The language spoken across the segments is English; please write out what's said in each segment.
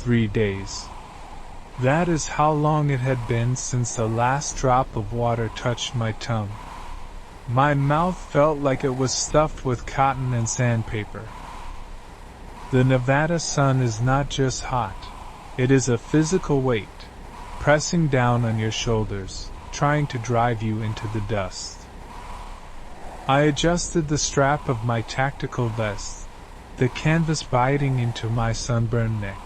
3 days. That is how long it had been since the last drop of water touched my tongue. My mouth felt like it was stuffed with cotton and sandpaper. The Nevada sun is not just hot, it is a physical weight, pressing down on your shoulders, trying to drive you into the dust. I adjusted the strap of my tactical vest, the canvas biting into my sunburned neck.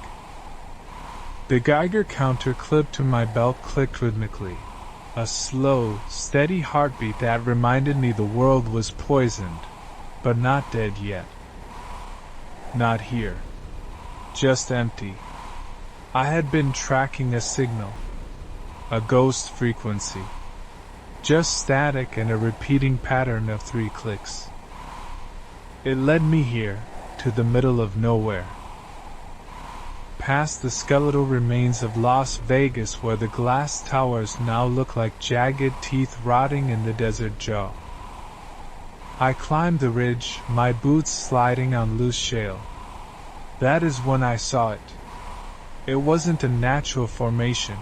The Geiger counter clipped to my belt clicked rhythmically, a slow, steady heartbeat that reminded me the world was poisoned, but not dead yet. Not here. Just empty. I had been tracking a signal, a ghost frequency. Just static and a repeating pattern of 3 clicks. It led me here, to the middle of nowhere. Past the skeletal remains of Las Vegas where the glass towers now look like jagged teeth rotting in the desert jaw. I climbed the ridge, my boots sliding on loose shale. That is when I saw it. It wasn't a natural formation.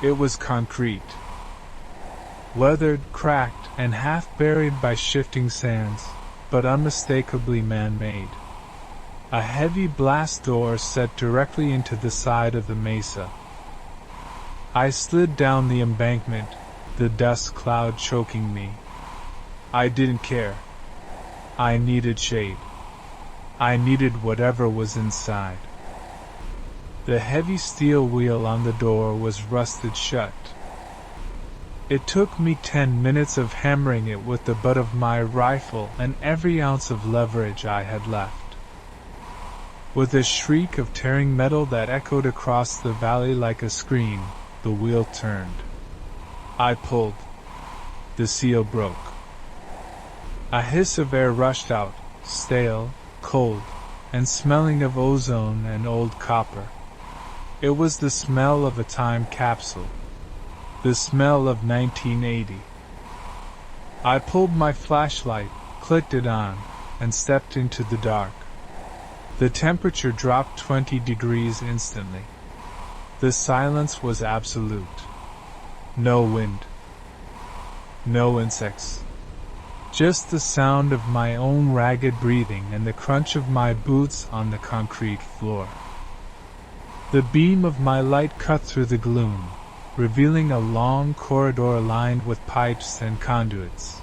It was concrete. Weathered, cracked, and half buried by shifting sands, but unmistakably man-made. A heavy blast door set directly into the side of the mesa. I slid down the embankment, the dust cloud choking me. I didn't care. I needed shade. I needed whatever was inside. The heavy steel wheel on the door was rusted shut. It took me 10 minutes of hammering it with the butt of my rifle and every ounce of leverage I had left. With a shriek of tearing metal that echoed across the valley like a scream, the wheel turned. I pulled. The seal broke. A hiss of air rushed out, stale, cold, and smelling of ozone and old copper. It was the smell of a time capsule. The smell of 1980. I pulled my flashlight, clicked it on, and stepped into the dark. The temperature dropped 20 degrees instantly. The silence was absolute. No wind. No insects. Just the sound of my own ragged breathing and the crunch of my boots on the concrete floor. The beam of my light cut through the gloom, revealing a long corridor lined with pipes and conduits.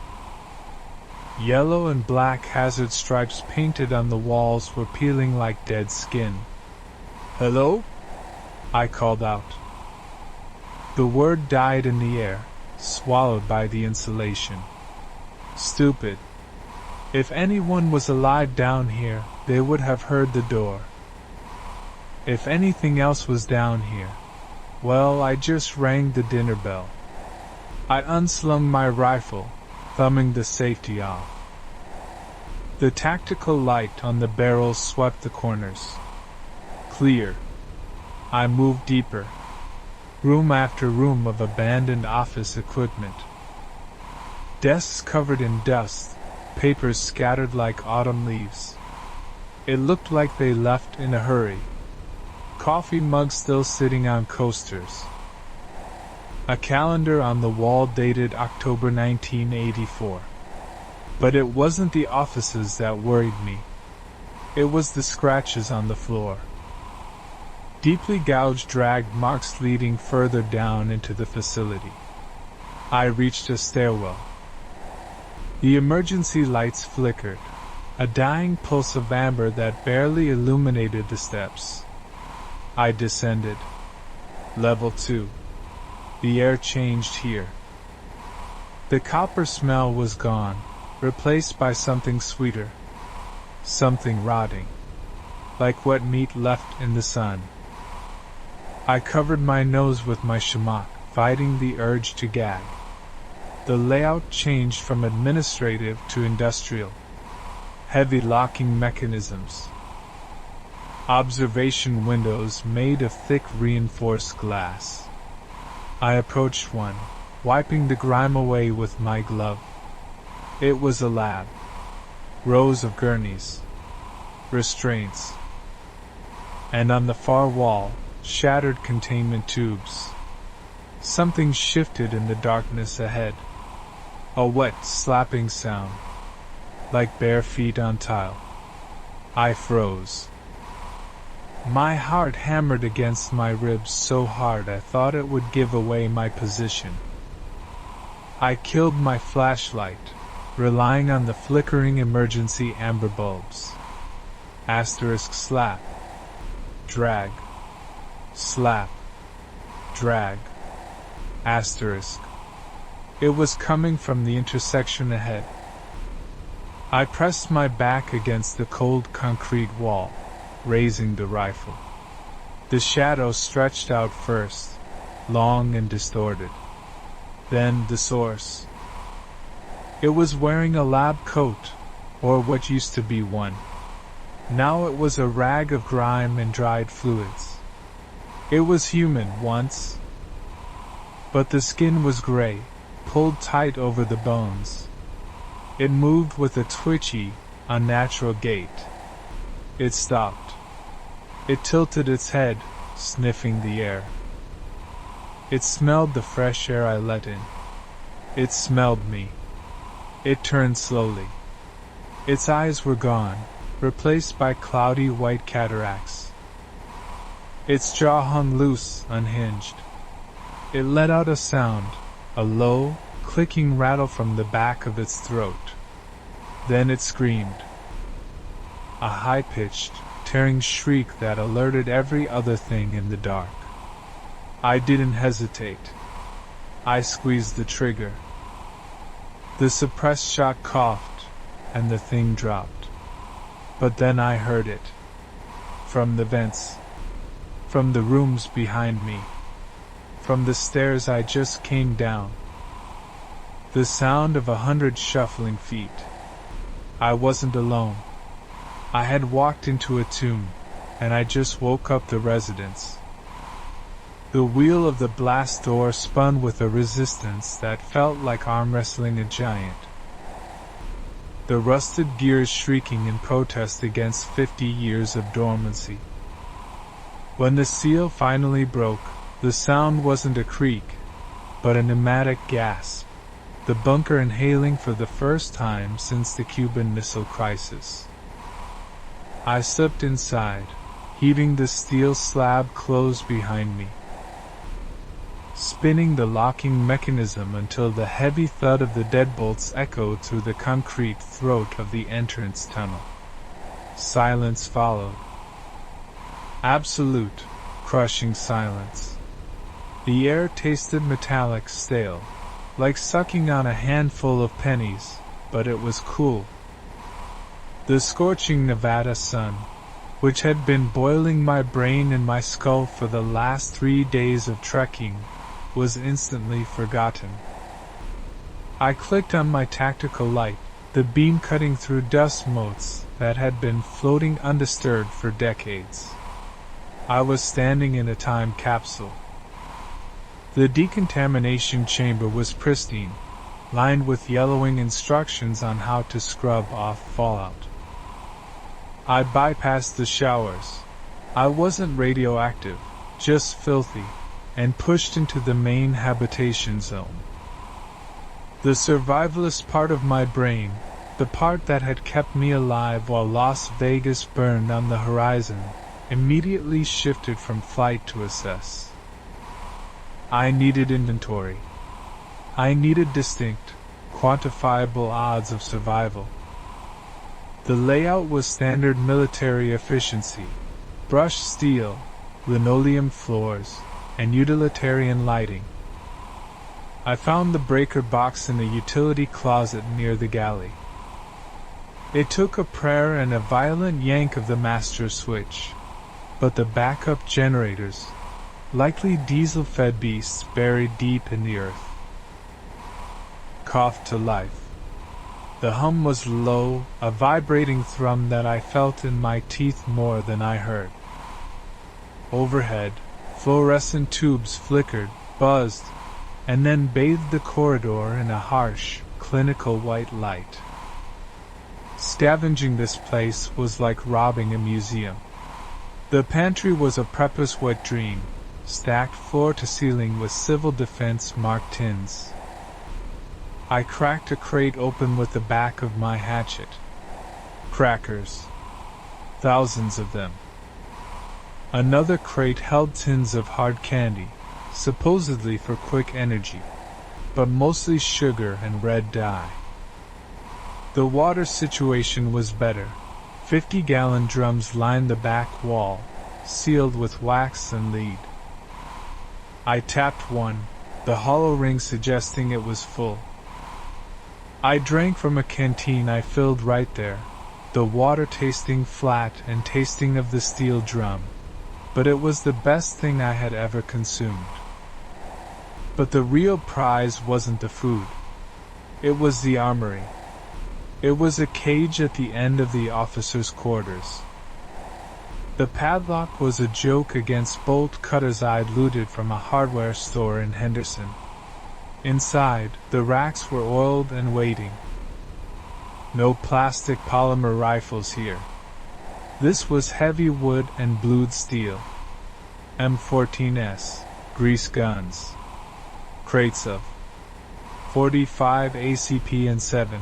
Yellow and black hazard stripes painted on the walls were peeling like dead skin. "Hello?" I called out. The word died in the air, swallowed by the insulation. Stupid. If anyone was alive down here, they would have heard the door. If anything else was down here, well, I just rang the dinner bell. I unslung my rifle, thumbing the safety off. The tactical light on the barrel swept the corners. Clear. I moved deeper. Room after room of abandoned office equipment. Desks covered in dust, papers scattered like autumn leaves. It looked like they left in a hurry. Coffee mugs still sitting on coasters. A calendar on the wall dated October 1984. But it wasn't the offices that worried me. It was the scratches on the floor. Deeply gouged drag marks leading further down into the facility. I reached a stairwell. The emergency lights flickered, a dying pulse of amber that barely illuminated the steps. I descended. Level 2. The air changed here. The copper smell was gone, replaced by something sweeter. Something rotting. Like wet meat left in the sun. I covered my nose with my shamak, fighting the urge to gag. The layout changed from administrative to industrial. Heavy locking mechanisms. Observation windows made of thick reinforced glass. I approached one, wiping the grime away with my glove. It was a lab. Rows of gurneys. Restraints. and on the far wall, shattered containment tubes. Something shifted in the darkness ahead. A wet, slapping sound, like bare feet on tile. I froze. My heart hammered against my ribs so hard I thought it would give away my position. I killed my flashlight, relying on the flickering emergency amber bulbs. Asterisk slap. Drag. Slap. Drag. Asterisk. It was coming from the intersection ahead. I pressed my back against the cold concrete wall, raising the rifle. The shadow stretched out first, long and distorted. Then the source. It was wearing a lab coat, or what used to be one. Now it was a rag of grime and dried fluids. It was human once, but the skin was gray, pulled tight over the bones. It moved with a twitchy, unnatural gait. It stopped. It tilted its head, sniffing the air. It smelled the fresh air I let in. It smelled me. It turned slowly. Its eyes were gone, replaced by cloudy white cataracts. Its jaw hung loose, unhinged. It let out a sound, a low, clicking rattle from the back of its throat. Then it screamed. A high-pitched, tearing shriek that alerted every other thing in the dark. I didn't hesitate. I squeezed the trigger. The suppressed shot coughed, and the thing dropped. But then I heard it. From the vents. From the rooms behind me. From the stairs I just came down. The sound of 100 shuffling feet. I wasn't alone. I had walked into a tomb, and I just woke up the residents. The wheel of the blast door spun with a resistance that felt like arm wrestling a giant. The rusted gears shrieking in protest against 50 years of dormancy. When the seal finally broke, the sound wasn't a creak, but a pneumatic gasp, the bunker inhaling for the first time since the Cuban Missile Crisis. I slipped inside, heaving the steel slab closed behind me, spinning the locking mechanism until the heavy thud of the deadbolts echoed through the concrete throat of the entrance tunnel. Silence followed. Absolute, crushing silence. The air tasted metallic, stale, like sucking on a handful of pennies, but it was cool. The scorching Nevada sun, which had been boiling my brain and my skull for the last 3 days of trekking, was instantly forgotten. I clicked on my tactical light, the beam cutting through dust motes that had been floating undisturbed for decades. I was standing in a time capsule. The decontamination chamber was pristine, lined with yellowing instructions on how to scrub off fallout. I bypassed the showers. I wasn't radioactive, just filthy, and pushed into the main habitation zone. The survivalist part of my brain, the part that had kept me alive while Las Vegas burned on the horizon, immediately shifted from flight to assess. I needed inventory. I needed distinct, quantifiable odds of survival. The layout was standard military efficiency, brushed steel, linoleum floors, and utilitarian lighting. I found the breaker box in a utility closet near the galley. It took a prayer and a violent yank of the master switch, but the backup generators, likely diesel-fed beasts buried deep in the earth, coughed to life. The hum was low, a vibrating thrum that I felt in my teeth more than I heard. Overhead, fluorescent tubes flickered, buzzed, and then bathed the corridor in a harsh, clinical white light. Scavenging this place was like robbing a museum. The pantry was a prepper's wet dream, stacked floor to ceiling with civil defense marked tins. I cracked a crate open with the back of my hatchet. Crackers. Thousands of them. Another crate held tins of hard candy, supposedly for quick energy, but mostly sugar and red dye. The water situation was better. 50-gallon drums lined the back wall, sealed with wax and lead. I tapped one, the hollow ring suggesting it was full. I drank from a canteen I filled right there, the water tasting flat and tasting of the steel drum, but it was the best thing I had ever consumed. But the real prize wasn't the food. It was the armory. It was a cage at the end of the officers' quarters. The padlock was a joke against bolt cutters I'd looted from a hardware store in Henderson. Inside, the racks were oiled and waiting. No plastic polymer rifles here. This was heavy wood and blued steel. M14s, grease guns. Crates of 45 ACP and 7.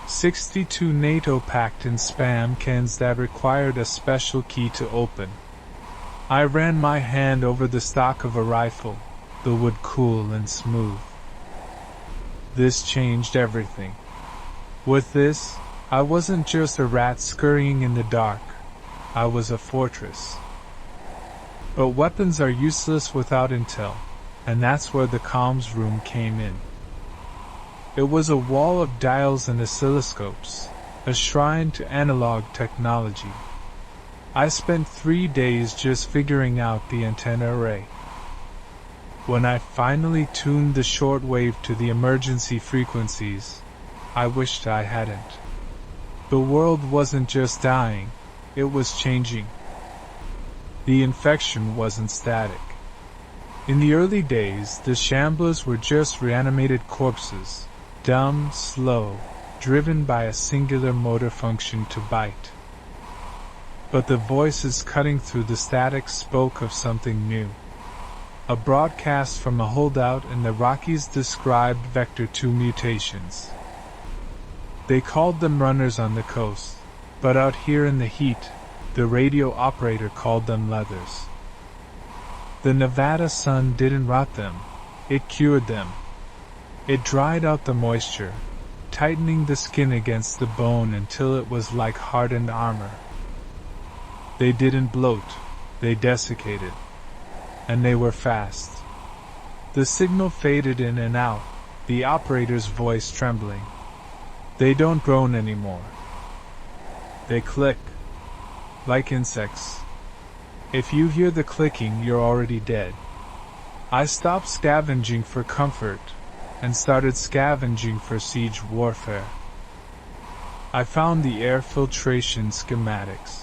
62 NATO packed in spam cans that required a special key to open. I ran my hand over the stock of a rifle, the wood cool and smooth. This changed everything. With this, I wasn't just a rat scurrying in the dark. I was a fortress. But weapons are useless without intel, and that's where the comms room came in. It was a wall of dials and oscilloscopes, a shrine to analog technology. I spent 3 days just figuring out the antenna array. When I finally tuned the shortwave to the emergency frequencies, I wished I hadn't. The world wasn't just dying, it was changing. The infection wasn't static. In the early days, the shamblers were just reanimated corpses, dumb, slow, driven by a singular motor function to bite. But the voices cutting through the static spoke of something new. A broadcast from a holdout in the Rockies described Vector 2 mutations. They called them runners on the coast, but out here in the heat, the radio operator called them leathers. The Nevada sun didn't rot them, it cured them. It dried out the moisture, tightening the skin against the bone until it was like hardened armor. They didn't bloat, they desiccated. And they were fast. The signal faded in and out, the operator's voice trembling. They don't groan anymore. They click. Like insects. If you hear the clicking, you're already dead. I stopped scavenging for comfort, and started scavenging for siege warfare. I found the air filtration schematics.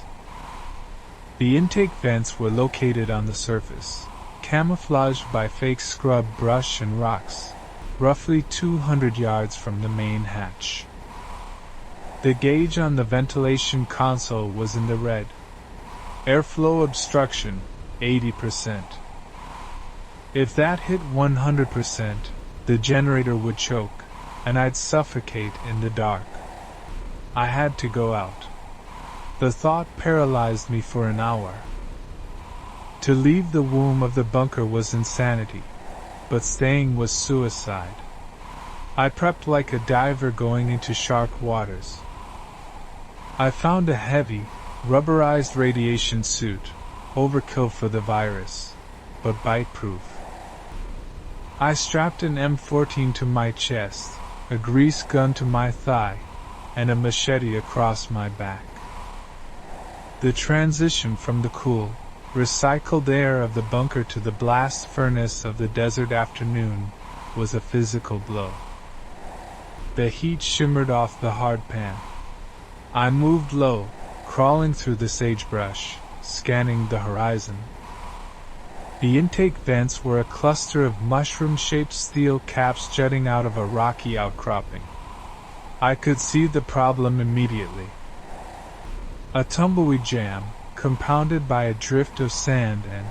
The intake vents were located on the surface, camouflaged by fake scrub brush and rocks, roughly 200 yards from the main hatch. The gauge on the ventilation console was in the red. Airflow obstruction, 80%. If that hit 100%, the generator would choke, and I'd suffocate in the dark. I had to go out. The thought paralyzed me for an hour. To leave the womb of the bunker was insanity, but staying was suicide. I prepped like a diver going into shark waters. I found a heavy, rubberized radiation suit, overkill for the virus, but bite-proof. I strapped an M14 to my chest, a grease gun to my thigh, and a machete across my back. The transition from the cool, recycled air of the bunker to the blast furnace of the desert afternoon was a physical blow. The heat shimmered off the hard pan. I moved low, crawling through the sagebrush, scanning the horizon. The intake vents were a cluster of mushroom-shaped steel caps jutting out of a rocky outcropping. I could see the problem immediately. A tumbleweed jam, compounded by a drift of sand and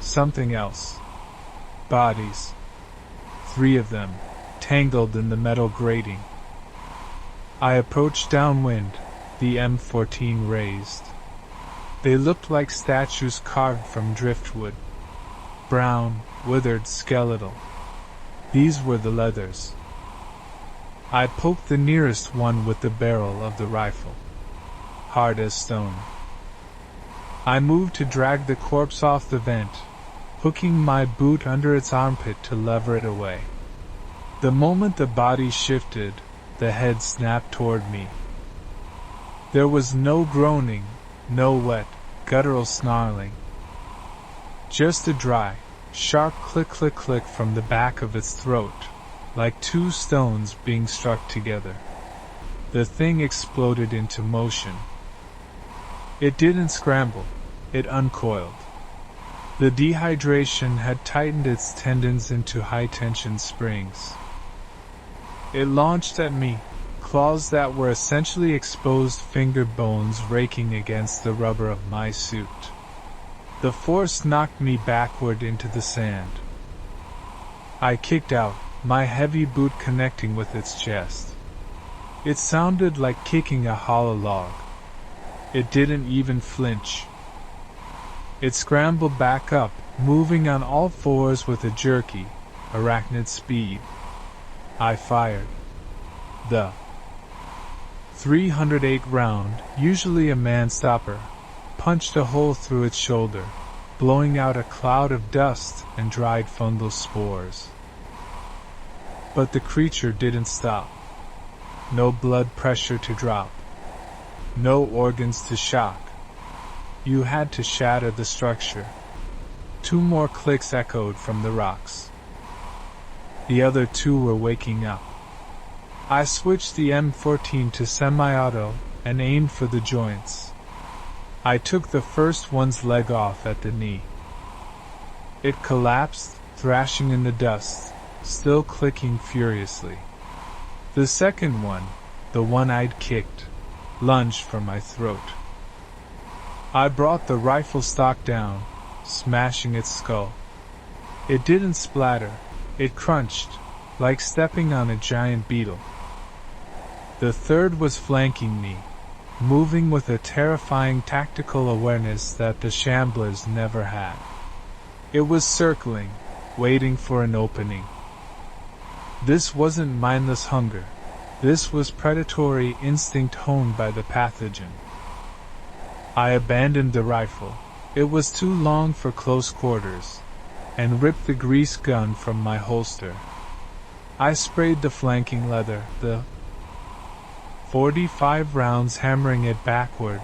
something else. Bodies. 3 of them, tangled in the metal grating. I approached downwind, the M14 raised. They looked like statues carved from driftwood. Brown, withered, skeletal. These were the leathers. I poked the nearest one with the barrel of the rifle. Hard as stone. I moved to drag the corpse off the vent, hooking my boot under its armpit to lever it away. The moment the body shifted, the head snapped toward me. There was no groaning, no wet, guttural snarling. Just a dry, sharp click-click-click from the back of its throat, like 2 stones being struck together. The thing exploded into motion. It didn't scramble, it uncoiled. The dehydration had tightened its tendons into high-tension springs. It launched at me, claws that were essentially exposed finger bones raking against the rubber of my suit. The force knocked me backward into the sand. I kicked out, my heavy boot connecting with its chest. It sounded like kicking a hollow log. It didn't even flinch. It scrambled back up, moving on all fours with a jerky, arachnid speed. I fired. The 308 round, usually a man-stopper, punched a hole through its shoulder, blowing out a cloud of dust and dried fungal spores. But the creature didn't stop. No blood pressure to drop. No organs to shock. You had to shatter the structure. 2 more clicks echoed from the rocks. The other 2 were waking up. I switched the M14 to semi-auto and aimed for the joints. I took the first one's leg off at the knee. It collapsed, thrashing in the dust, still clicking furiously. The second one, the one I'd kicked, lunged for my throat. I brought the rifle stock down, smashing its skull. It didn't splatter, it crunched, like stepping on a giant beetle. The third was flanking me, moving with a terrifying tactical awareness that the shamblers never had. It was circling, waiting for an opening. This wasn't mindless hunger. This was predatory instinct honed by the pathogen. I abandoned the rifle. It was too long for close quarters, and ripped the grease gun from my holster. I sprayed the flanking leather, the 45 rounds hammering it backward,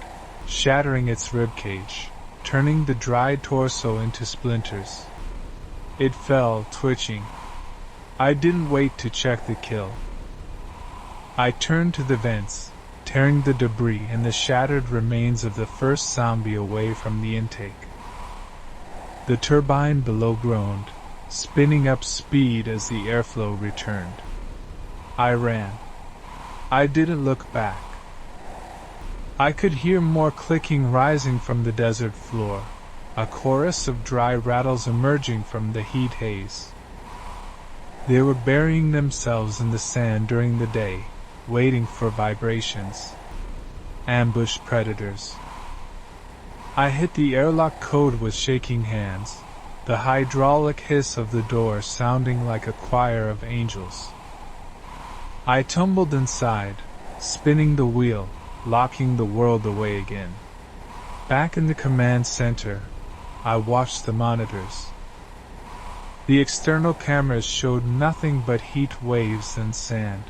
shattering its ribcage, turning the dried torso into splinters. It fell, twitching. I didn't wait to check the kill. I turned to the vents, tearing the debris and the shattered remains of the first zombie away from the intake. The turbine below groaned, spinning up speed as the airflow returned. I ran. I didn't look back. I could hear more clicking rising from the desert floor, a chorus of dry rattles emerging from the heat haze. They were burying themselves in the sand during the day, waiting for vibrations. Ambushed predators. I hit the airlock code with shaking hands, the hydraulic hiss of the door sounding like a choir of angels. I tumbled inside, spinning the wheel, locking the world away again. Back in the command center, I watched the monitors. The external cameras showed nothing but heat waves and sand.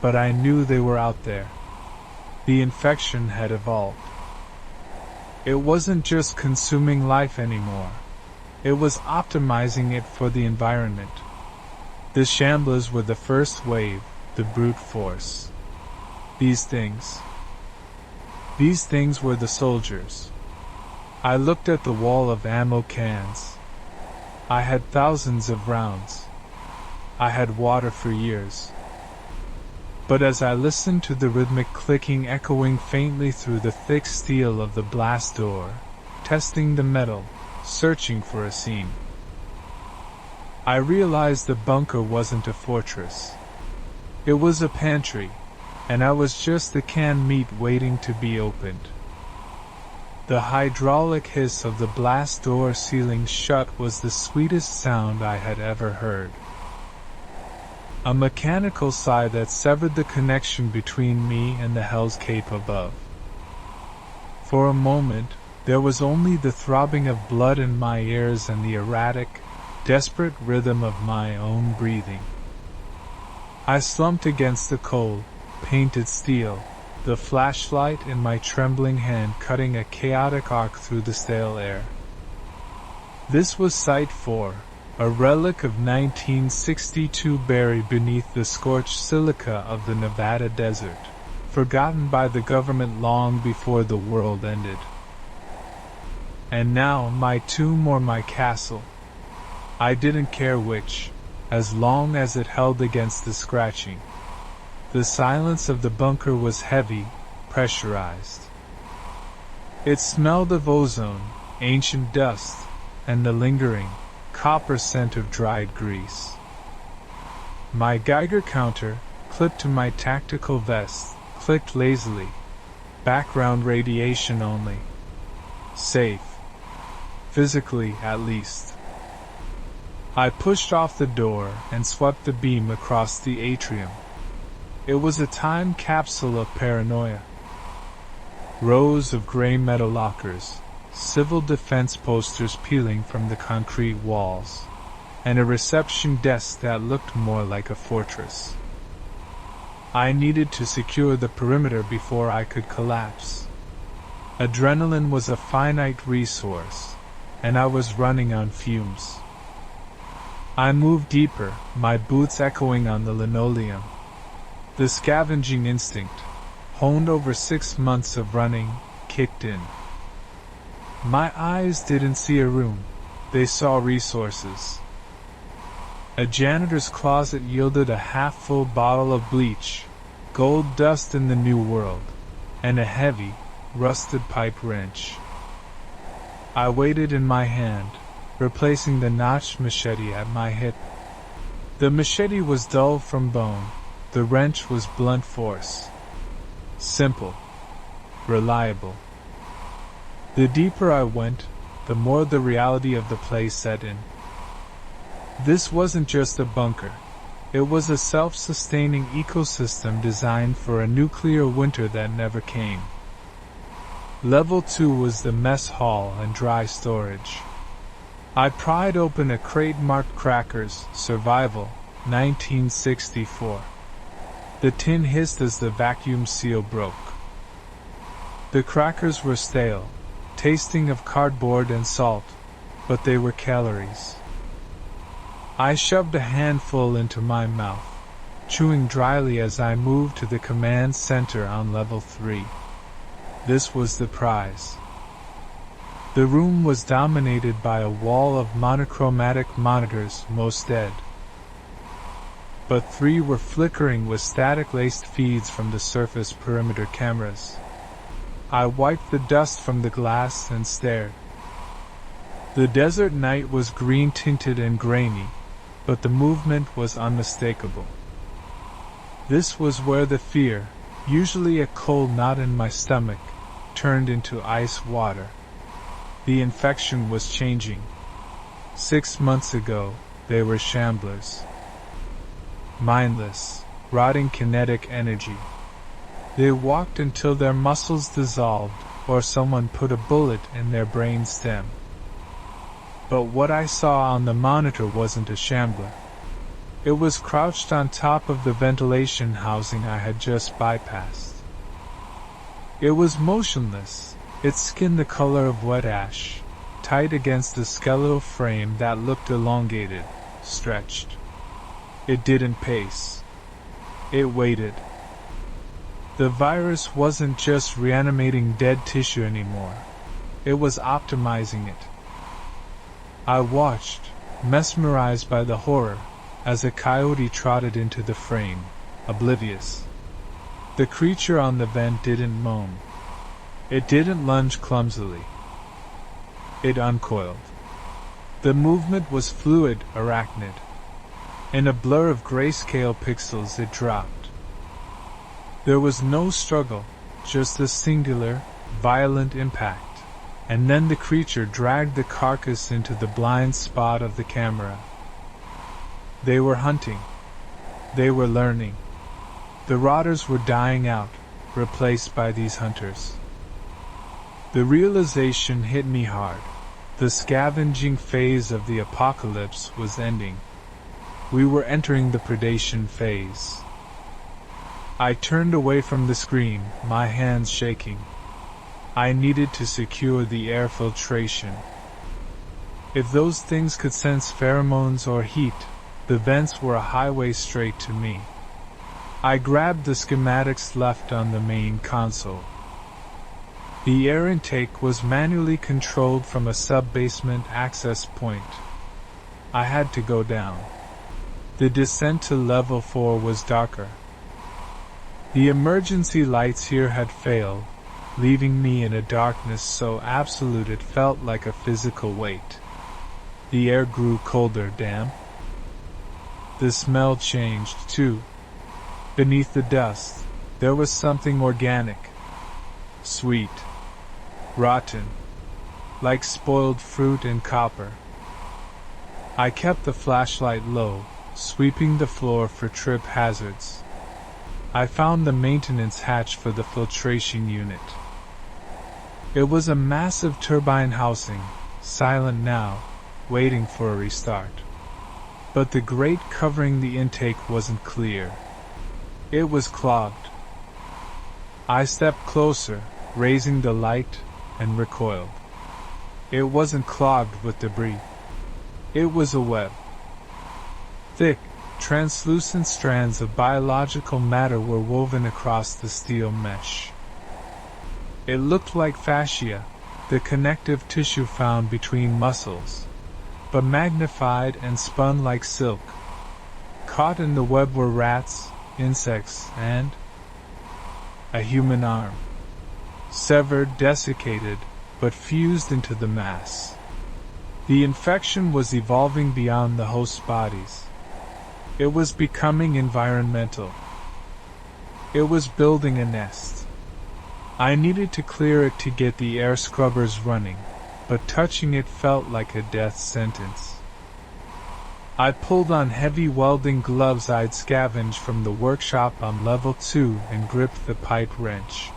But I knew they were out there. The infection had evolved. It wasn't just consuming life anymore. It was optimizing it for the environment. The shamblers were the first wave, the brute force. These things were the soldiers. I looked at the wall of ammo cans. I had thousands of rounds. I had water for years. But as I listened to the rhythmic clicking echoing faintly through the thick steel of the blast door, testing the metal, searching for a seam, I realized the bunker wasn't a fortress. It was a pantry, and I was just the canned meat waiting to be opened. The hydraulic hiss of the blast door sealing shut was the sweetest sound I had ever heard. A mechanical sigh that severed the connection between me and the Hell's Cape above. For a moment, there was only the throbbing of blood in my ears and the erratic, desperate rhythm of my own breathing. I slumped against the cold, painted steel, the flashlight in my trembling hand cutting a chaotic arc through the stale air. This was Site 4, a relic of 1962 buried beneath the scorched silica of the Nevada desert, forgotten by the government long before the world ended. And now my tomb or my castle. I didn't care which, as long as it held against the scratching. The silence of the bunker was heavy, pressurized. It smelled of ozone, ancient dust, and the lingering, copper scent of dried grease. My Geiger counter, clipped to my tactical vest, clicked lazily. Background radiation only. Safe. Physically, at least. I pushed off the door and swept the beam across the atrium. It was a time capsule of paranoia. Rows of gray metal lockers, civil defense posters peeling from the concrete walls, and a reception desk that looked more like a fortress. I needed to secure the perimeter before I could collapse. Adrenaline was a finite resource, and I was running on fumes. I moved deeper, my boots echoing on the linoleum. The scavenging instinct, honed over 6 months of running, kicked in. My eyes didn't see a room, they saw resources. A janitor's closet yielded a half-full bottle of bleach, gold dust in the new world, and a heavy, rusted pipe wrench. I weighed it in my hand, replacing the notched machete at my hip. The machete was dull from bone, the wrench was blunt force. Simple. Reliable. The deeper I went, the more the reality of the place set in. This wasn't just a bunker. It was a self-sustaining ecosystem designed for a nuclear winter that never came. Level 2 was the mess hall and dry storage. I pried open a crate marked Crackers, Survival, 1964. The tin hissed as the vacuum seal broke. The crackers were stale, tasting of cardboard and salt, but they were calories. I shoved a handful into my mouth, chewing dryly as I moved to the command center on level 3. This was the prize. The room was dominated by a wall of monochromatic monitors, most dead. But 3 were flickering with static-laced feeds from the surface perimeter cameras. I wiped the dust from the glass and stared. The desert night was green-tinted and grainy, but the movement was unmistakable. This was where the fear, usually a cold knot in my stomach, turned into ice water. The infection was changing. 6 months ago, they were shamblers. Mindless, rotting kinetic energy. They walked until their muscles dissolved, or someone put a bullet in their brain stem. But what I saw on the monitor wasn't a shambler. It was crouched on top of the ventilation housing I had just bypassed. It was motionless, its skin the color of wet ash, tight against a skeletal frame that looked elongated, stretched. It didn't pace. It waited. The virus wasn't just reanimating dead tissue anymore. It was optimizing it. I watched, mesmerized by the horror, as a coyote trotted into the frame, oblivious, The creature on the vent didn't moan. It didn't lunge clumsily. It uncoiled. The movement was fluid, arachnid. In a blur of grayscale pixels it dropped. There was no struggle, just a singular, violent impact, and then the creature dragged the carcass into the blind spot of the camera. They were hunting. They were learning. The rotters were dying out, replaced by these hunters. The realization hit me hard. The scavenging phase of the apocalypse was ending. We were entering the predation phase. I turned away from the screen, my hands shaking. I needed to secure the air filtration. If those things could sense pheromones or heat, the vents were a highway straight to me. I grabbed the schematics left on the main console. The air intake was manually controlled from a sub-basement access point. I had to go down. The descent to level 4 was darker. The emergency lights here had failed, leaving me in a darkness so absolute it felt like a physical weight. The air grew colder, damp. The smell changed, too. Beneath the dust, there was something organic. Sweet. Rotten. Like spoiled fruit and copper. I kept the flashlight low, sweeping the floor for trip hazards. I found the maintenance hatch for the filtration unit. It was a massive turbine housing, silent now, waiting for a restart. But the grate covering the intake wasn't clear. It was clogged. I stepped closer, raising the light, and recoiled. It wasn't clogged with debris. It was a web. Thick, translucent strands of biological matter were woven across the steel mesh. It looked like fascia, the connective tissue found between muscles, but magnified and spun like silk. Caught in the web were rats, insects, and a human arm. Severed, desiccated, but fused into the mass. The infection was evolving beyond the host's bodies. It was becoming environmental. It was building a nest. I needed to clear it to get the air scrubbers running, but touching it felt like a death sentence. I pulled on heavy welding gloves I'd scavenged from the workshop on level 2 and gripped the pipe wrench.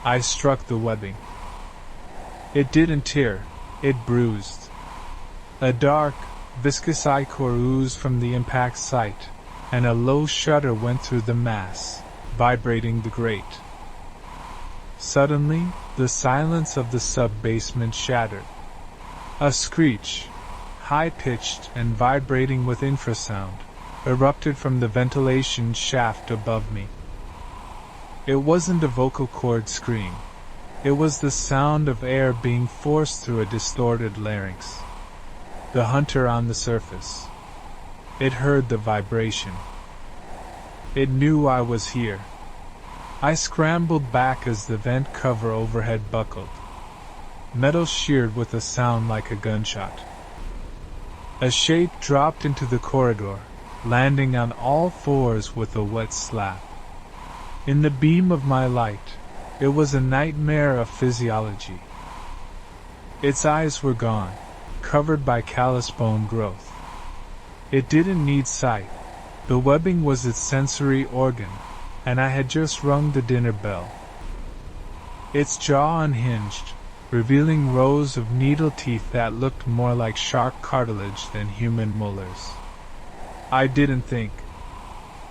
I struck the webbing. It didn't tear, it bruised. A dark, viscous ichor oozed from the impact site, and a low shudder went through the mass, vibrating the grate. Suddenly, the silence of the sub-basement shattered. A screech, high-pitched and vibrating with infrasound, erupted from the ventilation shaft above me. It wasn't a vocal cord scream. It was the sound of air being forced through a distorted larynx. The hunter on the surface. It heard the vibration. It knew I was here. I scrambled back as the vent cover overhead buckled. Metal sheared with a sound like a gunshot. A shape dropped into the corridor, landing on all fours with a wet slap. In the beam of my light, it was a nightmare of physiology. Its eyes were gone, covered by callous bone growth. It didn't need sight. The webbing was its sensory organ, and I had just rung the dinner bell. Its jaw unhinged, revealing rows of needle teeth that looked more like shark cartilage than human molars. I didn't think.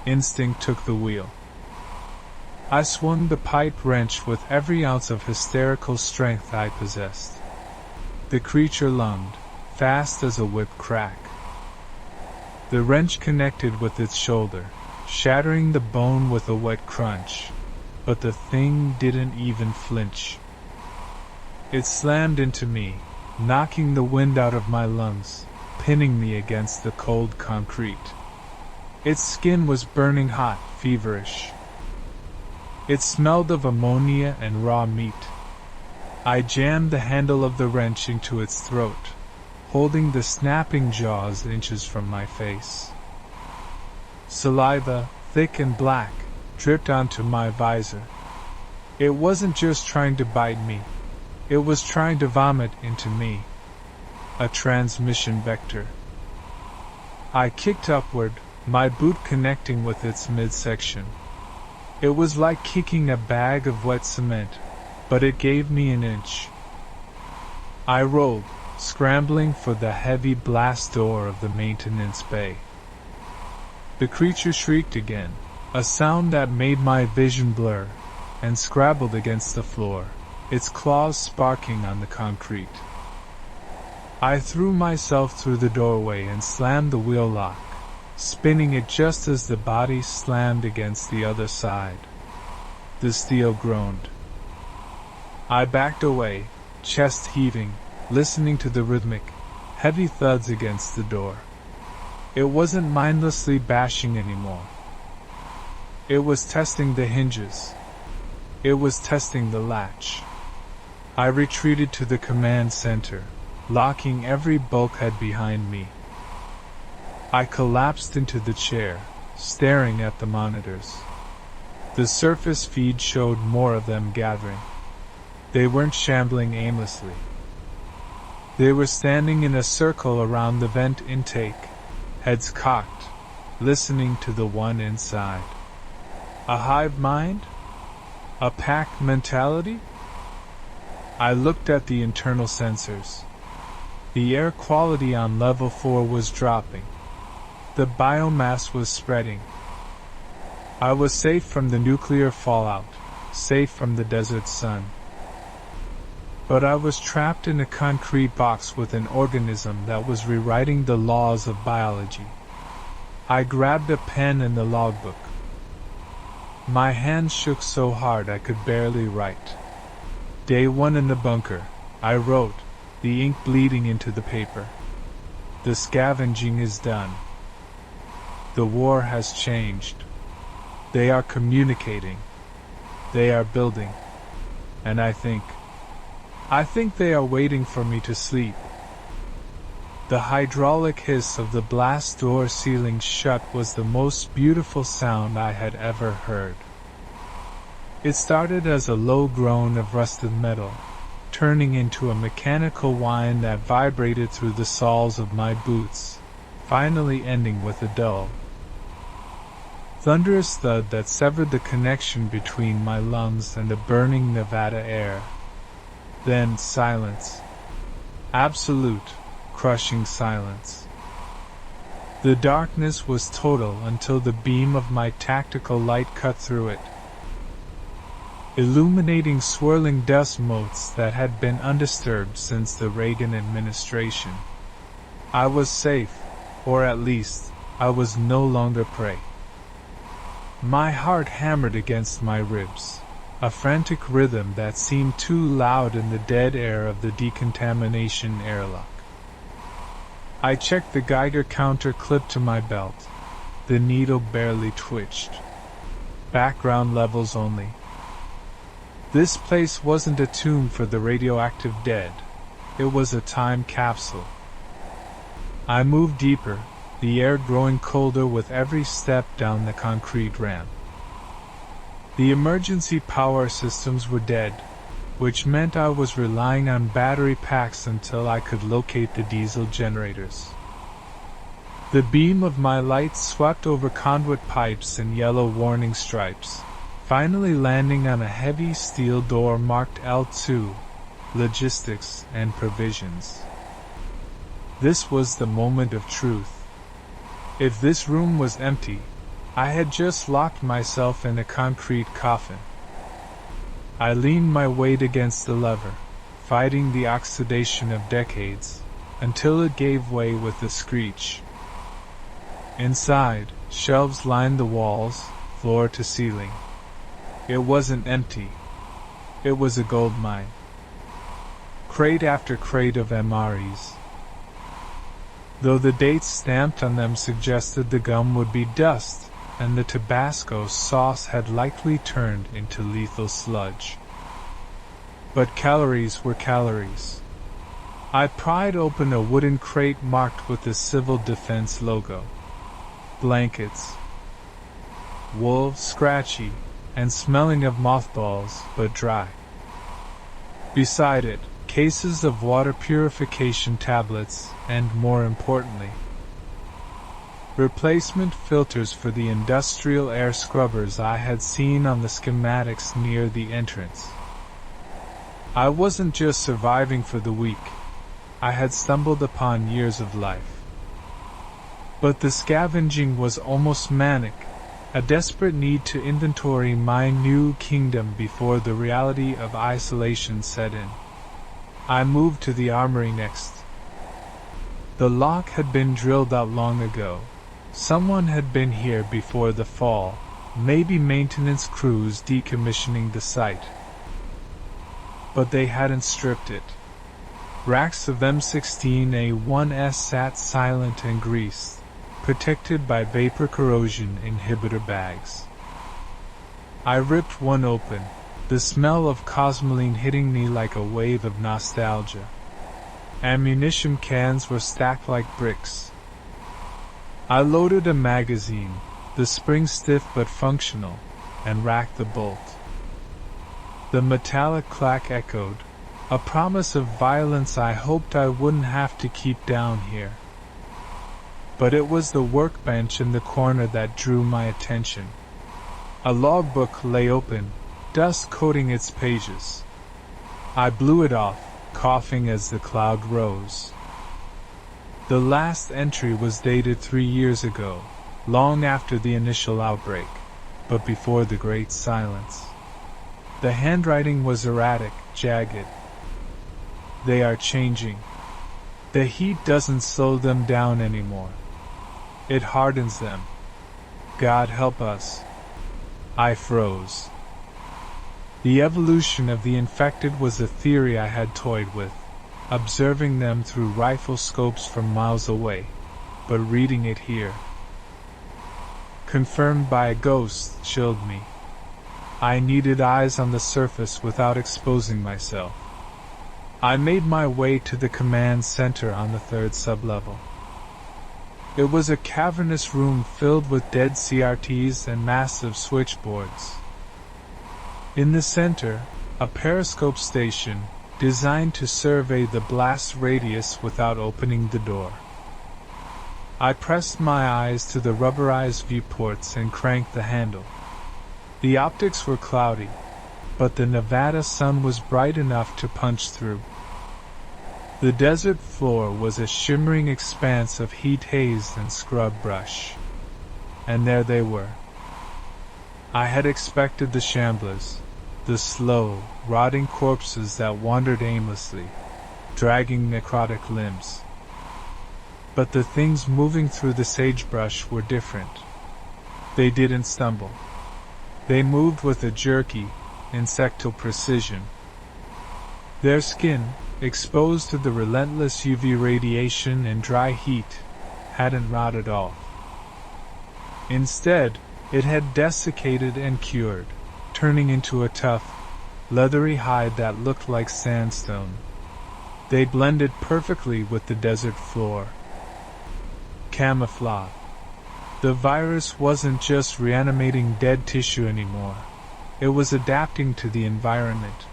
Instinct took the wheel. I swung the pipe wrench with every ounce of hysterical strength I possessed. The creature lunged, fast as a whip crack. The wrench connected with its shoulder, shattering the bone with a wet crunch, but the thing didn't even flinch. It slammed into me, knocking the wind out of my lungs, pinning me against the cold concrete. Its skin was burning hot, feverish. It smelled of ammonia and raw meat. I jammed the handle of the wrench into its throat, holding the snapping jaws inches from my face. Saliva, thick and black, dripped onto my visor. It wasn't just trying to bite me. It was trying to vomit into me. A transmission vector. I kicked upward, my boot connecting with its midsection. It was like kicking a bag of wet cement, but it gave me an inch. I rolled, scrambling for the heavy blast door of the maintenance bay. The creature shrieked again, a sound that made my vision blur, and scrabbled against the floor, its claws sparking on the concrete. I threw myself through the doorway and slammed the wheel lock, spinning it just as the body slammed against the other side. The steel groaned. I backed away, chest heaving, listening to the rhythmic, heavy thuds against the door. It wasn't mindlessly bashing anymore. It was testing the hinges. It was testing the latch. I retreated to the command center, locking every bulkhead behind me. I collapsed into the chair, staring at the monitors. The surface feed showed more of them gathering. They weren't shambling aimlessly. They were standing in a circle around the vent intake, heads cocked, listening to the one inside. A hive mind? A pack mentality? I looked at the internal sensors. The air quality on level 4 was dropping. The biomass was spreading. I was safe from the nuclear fallout, safe from the desert sun. But I was trapped in a concrete box with an organism that was rewriting the laws of biology. I grabbed a pen and the logbook. My hands shook so hard I could barely write. Day 1 in the bunker, I wrote, the ink bleeding into the paper. The scavenging is done. The war has changed. They are communicating. They are building. And I think they are waiting for me to sleep. The hydraulic hiss of the blast door sealing shut was the most beautiful sound I had ever heard. It started as a low groan of rusted metal, turning into a mechanical whine that vibrated through the soles of my boots, finally ending with a dull, thunderous thud that severed the connection between my lungs and the burning Nevada air. Then silence. Absolute, crushing silence. The darkness was total until the beam of my tactical light cut through it, illuminating swirling dust motes that had been undisturbed since the Reagan administration. I was safe, or at least, I was no longer prey. My heart hammered against my ribs, a frantic rhythm that seemed too loud in the dead air of the decontamination airlock. I checked the Geiger counter clipped to my belt. The needle barely twitched. Background levels only. This place wasn't a tomb for the radioactive dead. It was a time capsule. I moved deeper, the air growing colder with every step down the concrete ramp. The emergency power systems were dead, which meant I was relying on battery packs until I could locate the diesel generators. The beam of my light swept over conduit pipes and yellow warning stripes, finally landing on a heavy steel door marked L2, Logistics and Provisions. This was the moment of truth. If this room was empty, I had just locked myself in a concrete coffin. I leaned my weight against the lever, fighting the oxidation of decades, until it gave way with a screech. Inside, shelves lined the walls, floor to ceiling. It wasn't empty. It was a gold mine. Crate after crate of MREs. Though the dates stamped on them suggested the gum would be dust, and the Tabasco sauce had likely turned into lethal sludge. But calories were calories. I pried open a wooden crate marked with the Civil Defense logo. Blankets. Wool, scratchy, and smelling of mothballs, but dry. Beside it, cases of water purification tablets, and more importantly, replacement filters for the industrial air scrubbers I had seen on the schematics near the entrance. I wasn't just surviving for the week. I had stumbled upon years of life. But the scavenging was almost manic, a desperate need to inventory my new kingdom before the reality of isolation set in. I moved to the armory next. The lock had been drilled out long ago. Someone had been here before the fall, maybe maintenance crews decommissioning the site. But they hadn't stripped it. Racks of M16A1s sat silent and greased, protected by vapor corrosion inhibitor bags. I ripped one open, the smell of cosmoline hitting me like a wave of nostalgia. Ammunition cans were stacked like bricks. I loaded a magazine, the spring stiff but functional, and racked the bolt. The metallic clack echoed, a promise of violence I hoped I wouldn't have to keep down here. But it was the workbench in the corner that drew my attention. A logbook lay open, dust coating its pages. I blew it off, coughing as the cloud rose. The last entry was dated 3 years ago, long after the initial outbreak, but before the Great Silence. The handwriting was erratic, jagged. They are changing. The heat doesn't slow them down anymore. It hardens them. God help us. I froze. The evolution of the infected was a theory I had toyed with, observing them through rifle scopes from miles away, but reading it here, confirmed by a ghost, chilled me. I needed eyes on the surface without exposing myself. I made my way to the command center on the 3rd sublevel. It was a cavernous room filled with dead CRTs and massive switchboards. In the center, a periscope station, designed to survey the blast radius without opening the door. I pressed my eyes to the rubberized viewports and cranked the handle. The optics were cloudy, but the Nevada sun was bright enough to punch through. The desert floor was a shimmering expanse of heat haze and scrub brush. And there they were. I had expected the shamblers, the slow, rotting corpses that wandered aimlessly, dragging necrotic limbs. But the things moving through the sagebrush were different. They didn't stumble. They moved with a jerky, insectal precision. Their skin, exposed to the relentless UV radiation and dry heat, hadn't rotted off. Instead, it had desiccated and cured, turning into a tough, leathery hide that looked like sandstone. They blended perfectly with the desert floor. Camouflage. The virus wasn't just reanimating dead tissue anymore. It was adapting to the environment.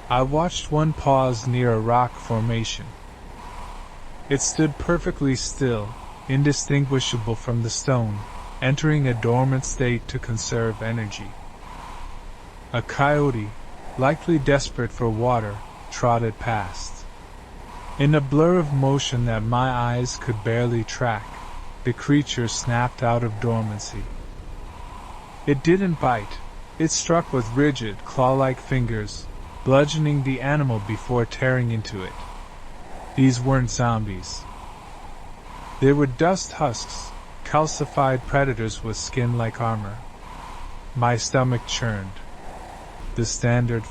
I watched one pause near a rock formation. It stood perfectly still, indistinguishable from the stone, entering a dormant state to conserve energy. A coyote, likely desperate for water, trotted past. In a blur of motion that my eyes could barely track, the creature snapped out of dormancy. It didn't bite. It struck with rigid, claw-like fingers, bludgeoning the animal before tearing into it. These weren't zombies. They were dust husks, calcified predators with skin like armor. My stomach churned. The standard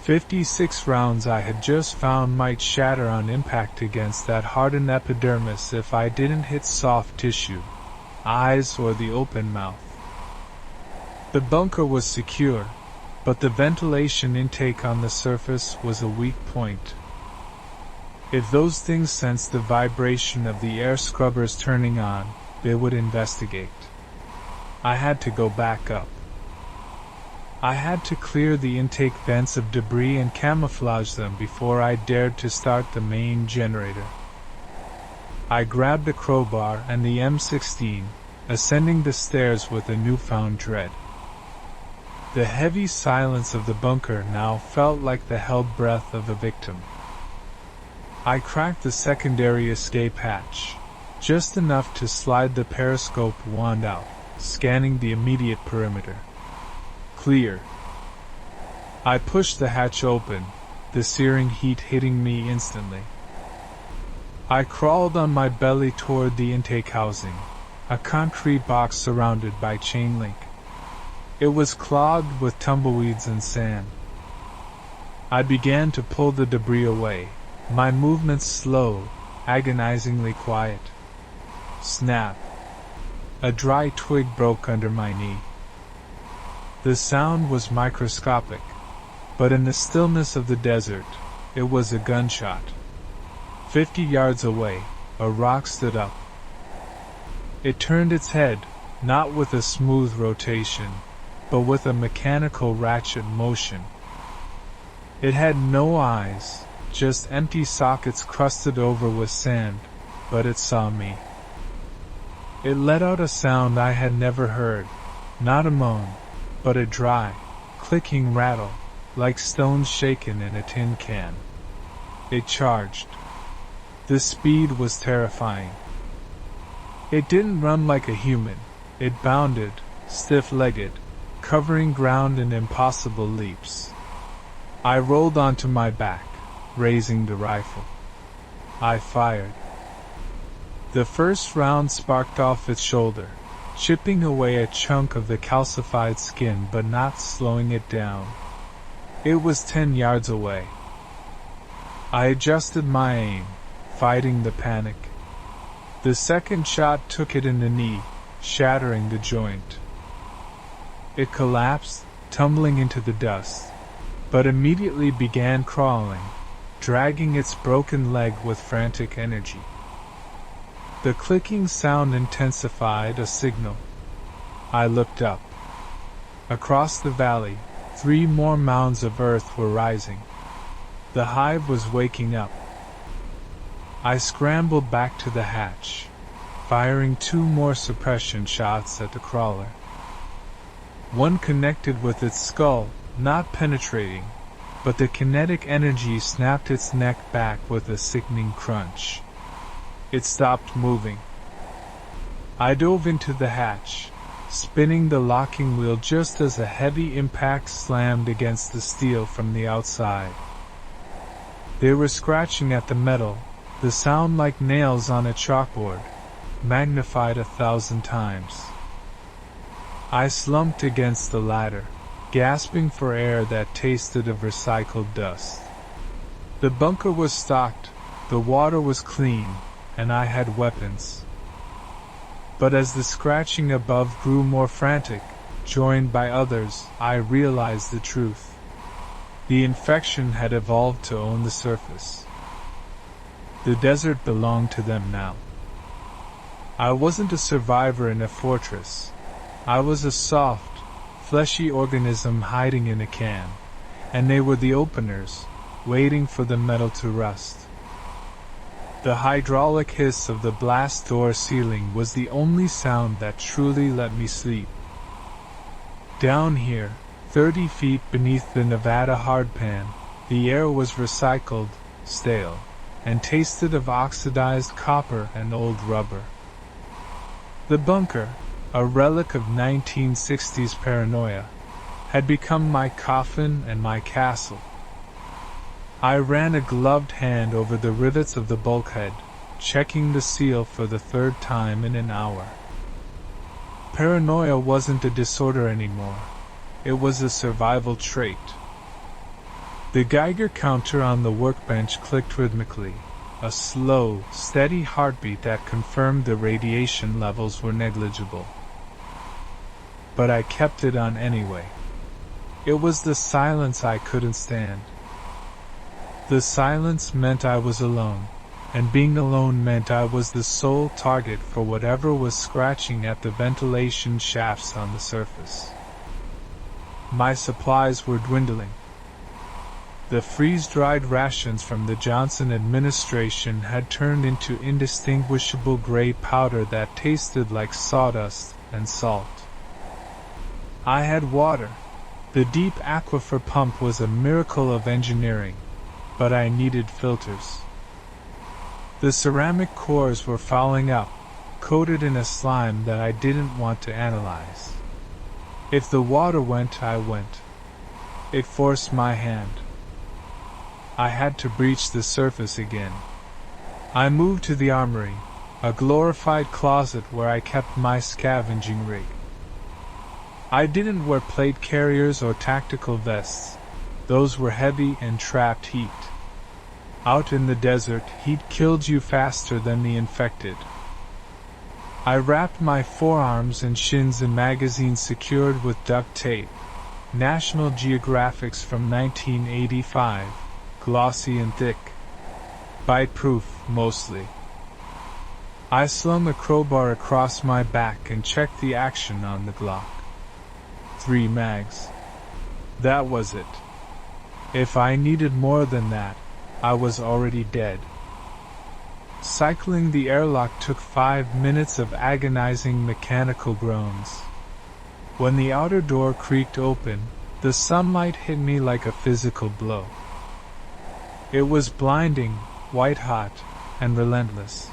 56 rounds I had just found might shatter on impact against that hardened epidermis if I didn't hit soft tissue. eyes or the open mouth. The bunker was secure, but the ventilation intake on the surface was a weak point. If those things sensed the vibration of the air scrubbers turning on, they would investigate. I had to go back up. I had to clear the intake vents of debris and camouflage them before I dared to start the main generator. I grabbed a crowbar and the M16, ascending the stairs with a newfound dread. The heavy silence of the bunker now felt like the held breath of a victim. I cracked the secondary escape hatch, just enough to slide the periscope wand out, scanning the immediate perimeter. Clear. I pushed the hatch open, the searing heat hitting me instantly. I crawled on my belly toward the intake housing, a concrete box surrounded by chain link. It was clogged with tumbleweeds and sand. I began to pull the debris away, my movements slow, agonizingly quiet. Snap. A dry twig broke under my knee. The sound was microscopic, but in the stillness of the desert, it was a gunshot. 50 yards away, a rock stood up. It turned its head, not with a smooth rotation, but with a mechanical ratchet motion. It had no eyes, just empty sockets crusted over with sand, but it saw me. It let out a sound I had never heard, not a moan, but a dry, clicking rattle, like stones shaken in a tin can. It charged. The speed was terrifying. It didn't run like a human, it bounded, stiff-legged, covering ground in impossible leaps. I rolled onto my back, raising the rifle. I fired. The first round sparked off its shoulder, chipping away a chunk of the calcified skin but not slowing it down. It was 10 yards away. I adjusted my aim, fighting the panic. The second shot took it in the knee, shattering the joint. It collapsed, tumbling into the dust, but immediately began crawling, dragging its broken leg with frantic energy. The clicking sound intensified, a signal. I looked up. Across the valley, 3 more mounds of earth were rising. The hive was waking up. I scrambled back to the hatch, firing 2 more suppression shots at the crawler. One connected with its skull, not penetrating, but the kinetic energy snapped its neck back with a sickening crunch. It stopped moving. I dove into the hatch, spinning the locking wheel just as a heavy impact slammed against the steel from the outside. They were scratching at the metal, the sound like nails on a chalkboard, magnified 1,000 times. I slumped against the ladder, gasping for air that tasted of recycled dust. The bunker was stocked, the water was clean, and I had weapons. But as the scratching above grew more frantic, joined by others, I realized the truth. The infection had evolved to own the surface. The desert belonged to them now. I wasn't a survivor in a fortress. I was a soft, fleshy organism hiding in a can, and they were the openers, waiting for the metal to rust. The hydraulic hiss of the blast door ceiling was the only sound that truly let me sleep. Down here, 30 feet beneath the Nevada hardpan, the air was recycled, stale, and tasted of oxidized copper and old rubber. The bunker, a relic of 1960s paranoia, had become my coffin and my castle. I ran a gloved hand over the rivets of the bulkhead, checking the seal for the 3rd time in an hour. Paranoia wasn't a disorder anymore. It was a survival trait. The Geiger counter on the workbench clicked rhythmically, a slow, steady heartbeat that confirmed the radiation levels were negligible. But I kept it on anyway. It was the silence I couldn't stand. The silence meant I was alone, and being alone meant I was the sole target for whatever was scratching at the ventilation shafts on the surface. My supplies were dwindling. The freeze-dried rations from the Johnson administration had turned into indistinguishable gray powder that tasted like sawdust and salt. I had water. The deep aquifer pump was a miracle of engineering, but I needed filters. The ceramic cores were fouling up, coated in a slime that I didn't want to analyze. If the water went, I went. It forced my hand. I had to breach the surface again. I moved to the armory, a glorified closet where I kept my scavenging rig. I didn't wear plate carriers or tactical vests. Those were heavy and trapped heat. Out in the desert, heat killed you faster than the infected. I wrapped my forearms and shins in magazines secured with duct tape. National Geographics from 1985, glossy and thick. Bite-proof, mostly. I slung a crowbar across my back and checked the action on the Glock. 3 mags. That was it. If I needed more than that, I was already dead. Cycling the airlock took 5 minutes of agonizing mechanical groans. When the outer door creaked open, the sunlight hit me like a physical blow. It was blinding, white-hot, and relentless.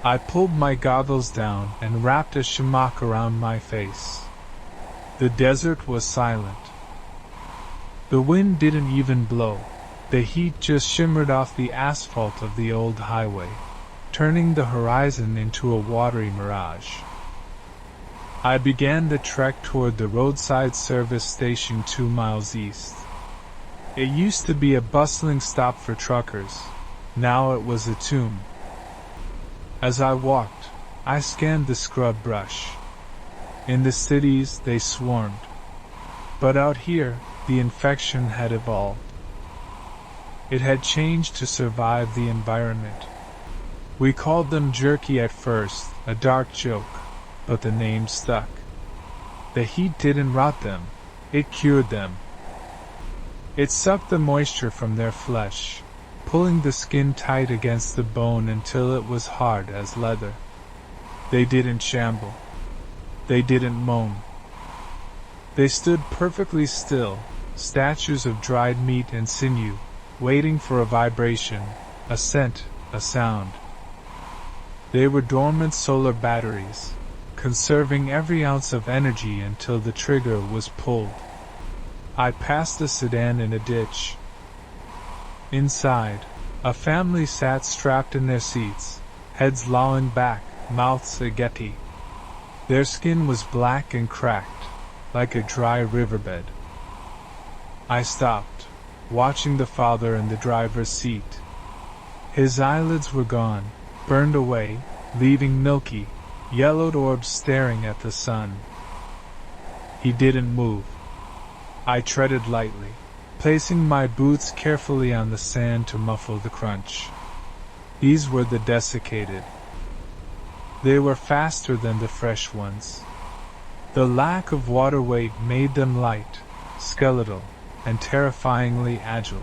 I pulled my goggles down and wrapped a shamak around my face. The desert was silent. The wind didn't even blow. The heat just shimmered off the asphalt of the old highway, turning the horizon into a watery mirage. I began the trek toward the roadside service station 2 miles east. It used to be a bustling stop for truckers. Now it was a tomb. As I walked, I scanned the scrub brush. In the cities, they swarmed. But out here, the infection had evolved. It had changed to survive the environment. We called them jerky at first, a dark joke, but the name stuck. The heat didn't rot them, it cured them. It sucked the moisture from their flesh, pulling the skin tight against the bone until it was hard as leather. They didn't shamble. They didn't moan. They stood perfectly still, statues of dried meat and sinew, waiting for a vibration, a scent, a sound. They were dormant solar batteries, conserving every ounce of energy until the trigger was pulled. I passed a sedan in a ditch. Inside, a family sat strapped in their seats, heads lolling back, mouths ageti. Their skin was black and cracked, like a dry riverbed. I stopped, watching the father in the driver's seat. His eyelids were gone, burned away, leaving milky, yellowed orbs staring at the sun. He didn't move. I treaded lightly, placing my boots carefully on the sand to muffle the crunch. These were the desiccated. They were faster than the fresh ones. The lack of water weight made them light, skeletal, and terrifyingly agile.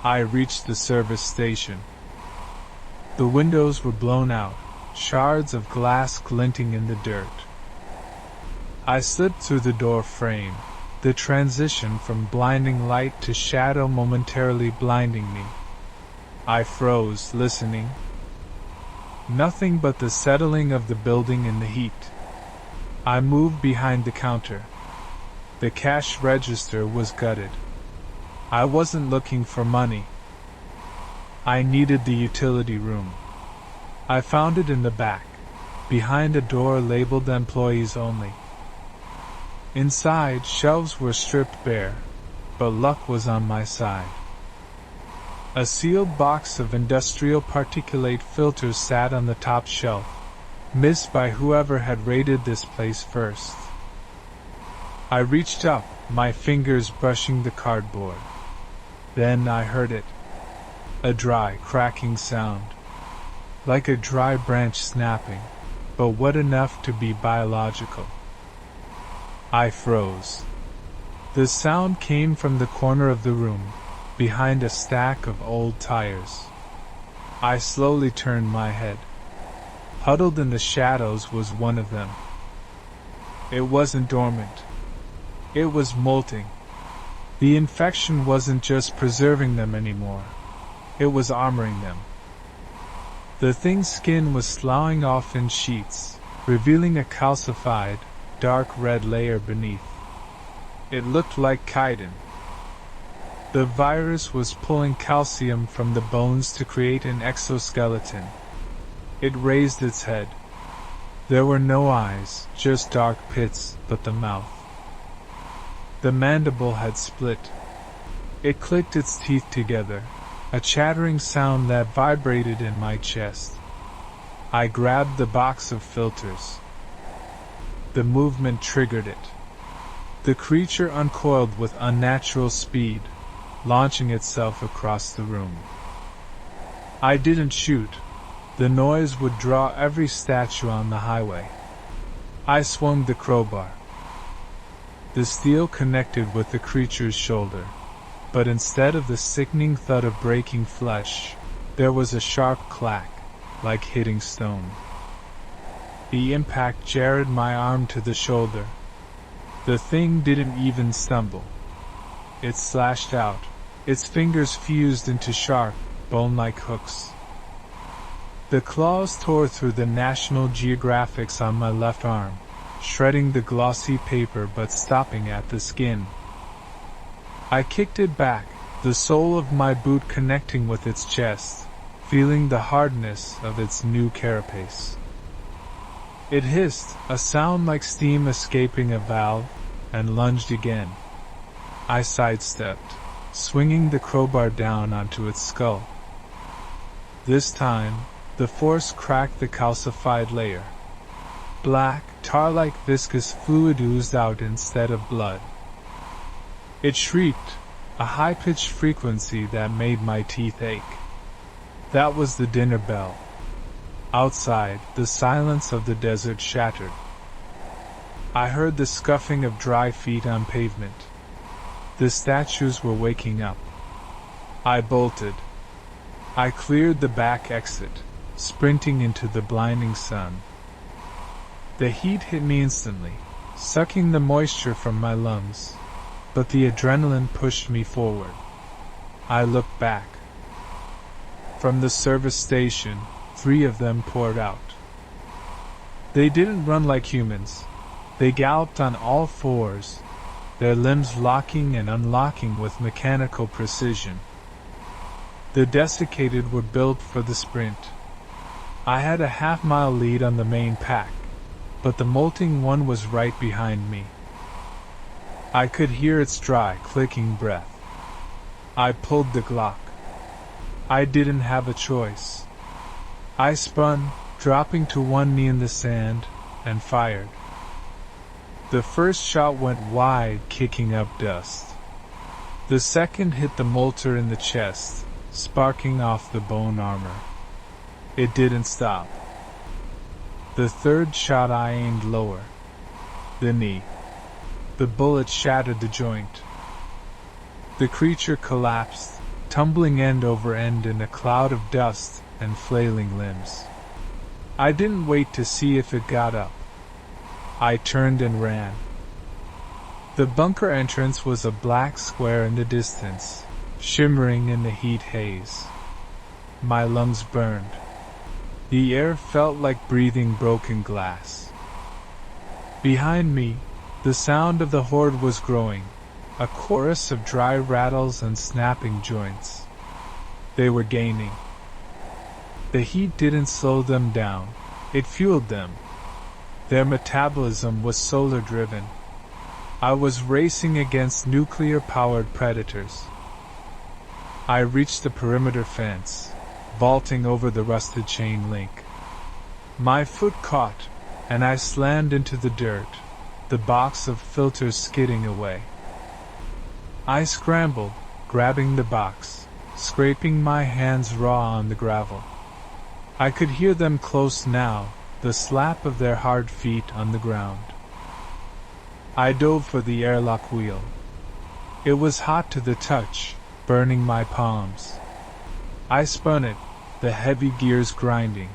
I reached the service station. The windows were blown out, shards of glass glinting in the dirt. I slipped through the door frame, the transition from blinding light to shadow momentarily blinding me. I froze, listening. Nothing but the settling of the building in the heat. I moved behind the counter. The cash register was gutted. I wasn't looking for money. I needed the utility room. I found it in the back, behind a door labeled Employees Only. Inside, shelves were stripped bare, but luck was on my side. A sealed box of industrial particulate filters sat on the top shelf, missed by whoever had raided this place first. I reached up, my fingers brushing the cardboard. Then I heard it. A dry, cracking sound. Like a dry branch snapping, but what enough to be biological. I froze. The sound came from the corner of the room, behind a stack of old tires. I slowly turned my head. Huddled in the shadows was one of them. It wasn't dormant. It was molting. The infection wasn't just preserving them anymore. It was armoring them. The thing's skin was sloughing off in sheets, revealing a calcified, dark red layer beneath. It looked like chitin. The virus was pulling calcium from the bones to create an exoskeleton. It raised its head. There were no eyes, just dark pits, but the mouth. The mandible had split. It clicked its teeth together, a chattering sound that vibrated in my chest. I grabbed the box of filters. The movement triggered it. The creature uncoiled with unnatural speed, launching itself across the room. I didn't shoot. The noise would draw every statue on the highway. I swung the crowbar. The steel connected with the creature's shoulder, but instead of the sickening thud of breaking flesh, there was a sharp clack, like hitting stone. The impact jarred my arm to the shoulder. The thing didn't even stumble. It slashed out. Its fingers fused into sharp, bone-like hooks. The claws tore through the National Geographics on my left arm, shredding the glossy paper but stopping at the skin. I kicked it back, the sole of my boot connecting with its chest, feeling the hardness of its new carapace. It hissed, a sound like steam escaping a valve, and lunged again. I sidestepped, swinging the crowbar down onto its skull. This time, the force cracked the calcified layer. Black, tar-like viscous fluid oozed out instead of blood. It shrieked, a high-pitched frequency that made my teeth ache. That was the dinner bell. Outside, the silence of the desert shattered. I heard the scuffing of dry feet on pavement. The statues were waking up. I bolted. I cleared the back exit, sprinting into the blinding sun. The heat hit me instantly, sucking the moisture from my lungs, but the adrenaline pushed me forward. I looked back. From the service station, 3 of them poured out. They didn't run like humans. They galloped on all 4s, their limbs locking and unlocking with mechanical precision. The desiccated were built for the sprint. I had a half-mile lead on the main pack, but the molting one was right behind me. I could hear its dry, clicking breath. I pulled the Glock. I didn't have a choice. I spun, dropping to one knee in the sand, and fired. The first shot went wide, kicking up dust. The second hit the molter in the chest, sparking off the bone armor. It didn't stop. The third shot I aimed lower. The knee. The bullet shattered the joint. The creature collapsed, tumbling end over end in a cloud of dust and flailing limbs. I didn't wait to see if it got up. I turned and ran. The bunker entrance was a black square in the distance, shimmering in the heat haze. My lungs burned. The air felt like breathing broken glass. Behind me, the sound of the horde was growing, a chorus of dry rattles and snapping joints. They were gaining. The heat didn't slow them down, it fueled them. Their metabolism was solar-driven. I was racing against nuclear-powered predators. I reached the perimeter fence, vaulting over the rusted chain link. My foot caught, and I slammed into the dirt, the box of filters skidding away. I scrambled, grabbing the box, scraping my hands raw on the gravel. I could hear them close now, the slap of their hard feet on the ground. I dove for the airlock wheel. It was hot to the touch, burning my palms. I spun it, the heavy gears grinding.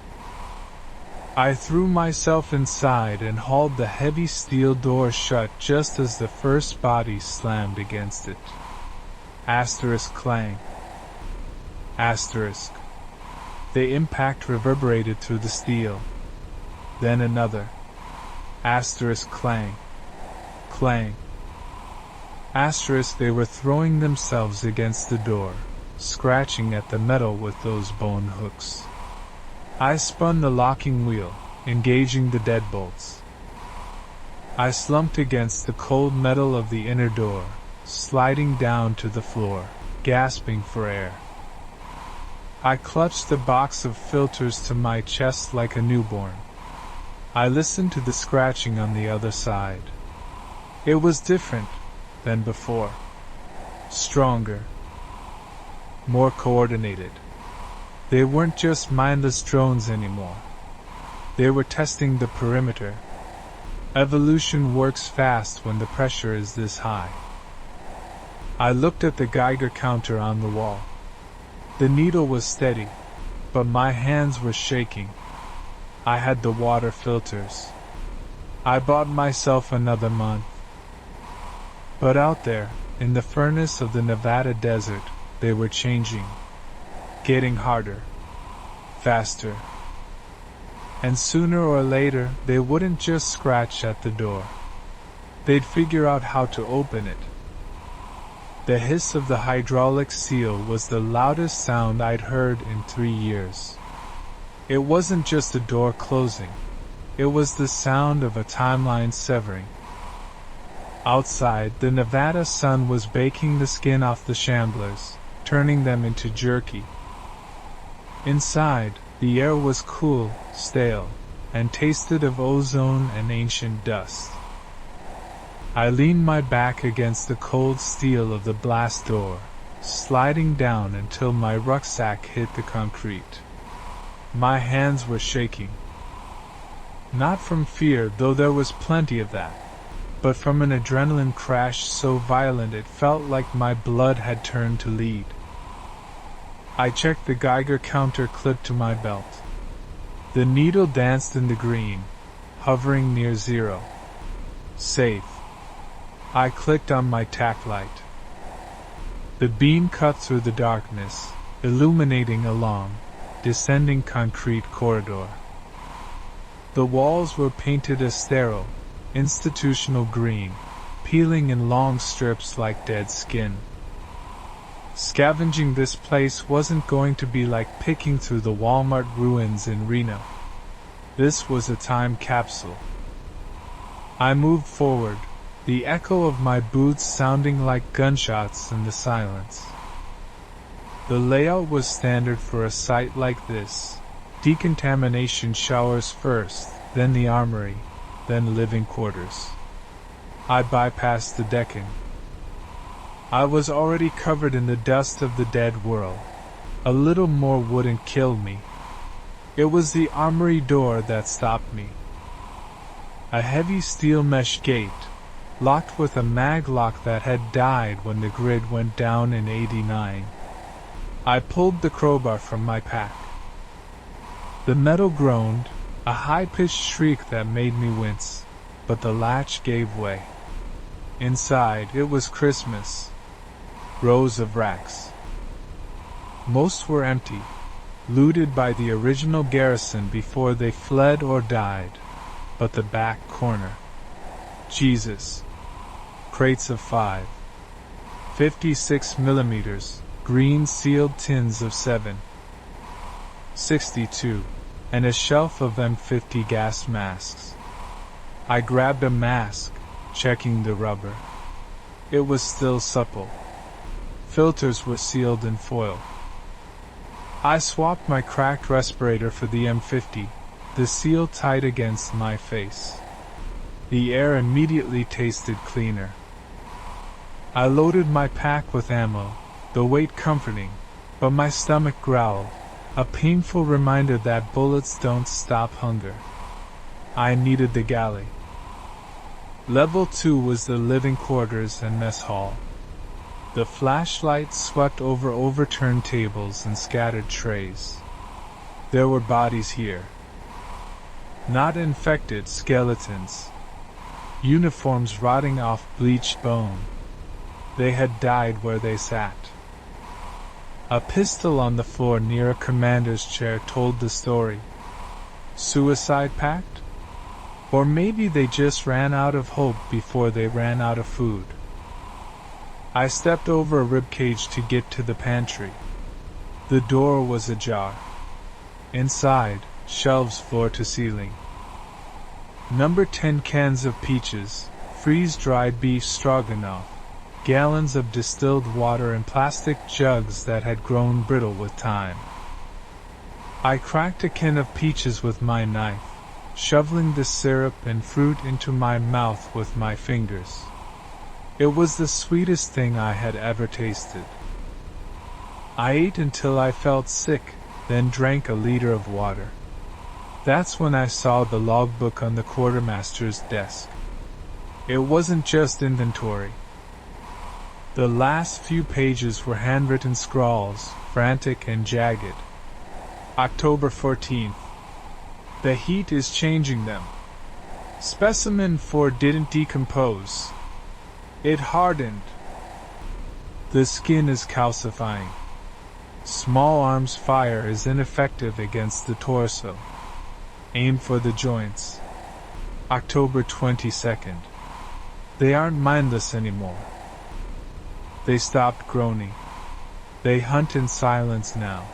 I threw myself inside and hauled the heavy steel door shut just as the first body slammed against it. Asterisk clang. Asterisk. The impact reverberated through the steel. Then another. Asterisk clang. Clang. Asterisk, they were throwing themselves against the door, scratching at the metal with those bone hooks. I spun the locking wheel, engaging the deadbolts. I slumped against the cold metal of the inner door, sliding down to the floor, gasping for air. I clutched the box of filters to my chest like a newborn. I listened to the scratching on the other side. It was different than before. Stronger. More coordinated. They weren't just mindless drones anymore. They were testing the perimeter. Evolution works fast when the pressure is this high. I looked at the Geiger counter on the wall. The needle was steady, but my hands were shaking. I had the water filters. I bought myself another month. But out there, in the furnace of the Nevada desert, they were changing. Getting harder. Faster. And sooner or later, they wouldn't just scratch at the door. They'd figure out how to open it. The hiss of the hydraulic seal was the loudest sound I'd heard in 3 years. It wasn't just a door closing. It was the sound of a timeline severing. Outside, the Nevada sun was baking the skin off the shamblers, turning them into jerky. Inside, the air was cool, stale, and tasted of ozone and ancient dust. I leaned my back against the cold steel of the blast door, sliding down until my rucksack hit the concrete. My hands were shaking. Not from fear, though there was plenty of that, but from an adrenaline crash so violent it felt like my blood had turned to lead. I checked the Geiger counter clipped to my belt. The needle danced in the green, hovering near 0. Safe. I clicked on my tack light. The beam cut through the darkness, illuminating a long, descending concrete corridor. The walls were painted a sterile, institutional green, peeling in long strips like dead skin. Scavenging this place wasn't going to be like picking through the Walmart ruins in Reno. This was a time capsule. I moved forward, the echo of my boots sounding like gunshots in the silence. The layout was standard for a site like this. Decontamination showers first, then the armory, then living quarters. I bypassed the decking. I was already covered in the dust of the dead world. A little more wouldn't kill me. It was the armory door that stopped me. A heavy steel mesh gate, locked with a mag lock that had died when the grid went down in '89. I pulled the crowbar from my pack. The metal groaned, a high-pitched shriek that made me wince, but the latch gave way. Inside, it was Christmas. Rows of racks. Most were empty, looted by the original garrison before they fled or died, but the back corner. Jesus. Crates of 5. 56 millimeters, green sealed tins of 7. 62, and a shelf of M50 gas masks. I grabbed a mask, checking the rubber. It was still supple. Filters were sealed in foil. I swapped my cracked respirator for the M50, the seal tight against my face. The air immediately tasted cleaner. I loaded my pack with ammo, the weight comforting, but my stomach growled, a painful reminder that bullets don't stop hunger. I needed the galley. Level 2 was the living quarters and mess hall. The flashlight swept over overturned tables and scattered trays. There were bodies here. Not infected skeletons. Uniforms rotting off bleached bone. They had died where they sat. A pistol on the floor near a commander's chair told the story. Suicide pact? Or maybe they just ran out of hope before they ran out of food. I stepped over a ribcage to get to the pantry. The door was ajar. Inside, shelves floor to ceiling. Number 10 cans of peaches, freeze-dried beef stroganoff, gallons of distilled water in plastic jugs that had grown brittle with time. I cracked a can of peaches with my knife, shoveling the syrup and fruit into my mouth with my fingers. It was the sweetest thing I had ever tasted. I ate until I felt sick, then drank a liter of water. That's when I saw the logbook on the quartermaster's desk. It wasn't just inventory. The last few pages were handwritten scrawls, frantic and jagged. October 14th. The heat is changing them. Specimen 4 didn't decompose. It hardened. The skin is calcifying. Small arms fire is ineffective against the torso. Aim for the joints. October 22nd. They aren't mindless anymore. They stopped groaning. They hunt in silence now.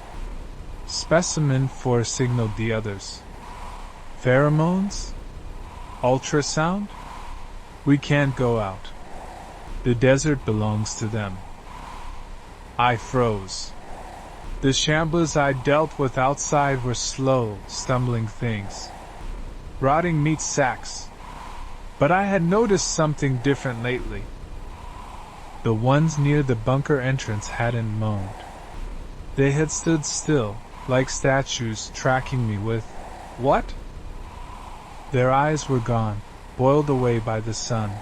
Specimen 4 signaled the others. Pheromones? Ultrasound? We can't go out. The desert belongs to them. I froze. The shamblers I dealt with outside were slow, stumbling things. Rotting meat sacks. But I had noticed something different lately. The ones near the bunker entrance hadn't moaned. They had stood still, like statues, tracking me with, "What?" Their eyes were gone, boiled away by the sun.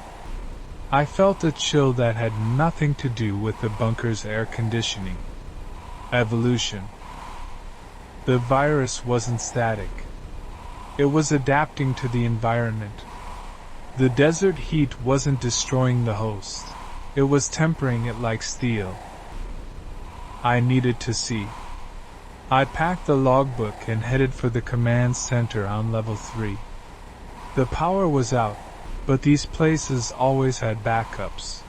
I felt a chill that had nothing to do with the bunker's air conditioning. Evolution. The virus wasn't static. It was adapting to the environment. The desert heat wasn't destroying the host. It was tempering it like steel. I needed to see. I packed the logbook and headed for the command center on level 3. The power was out, but these places always had backups.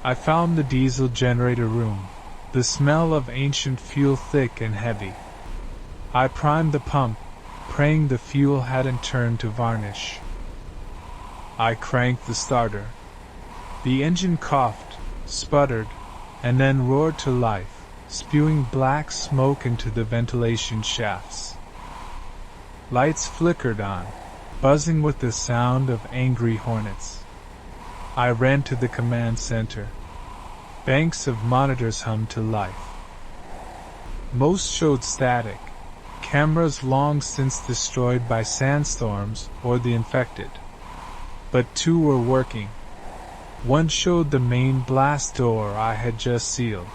I found the diesel generator room, the smell of ancient fuel thick and heavy. I primed the pump, praying the fuel hadn't turned to varnish. I cranked the starter. The engine coughed, sputtered, and then roared to life, spewing black smoke into the ventilation shafts. Lights flickered on, buzzing with the sound of angry hornets. I ran to the command center. Banks of monitors hummed to life. Most showed static, cameras long since destroyed by sandstorms or the infected. But 2 were working. One showed the main blast door I had just sealed.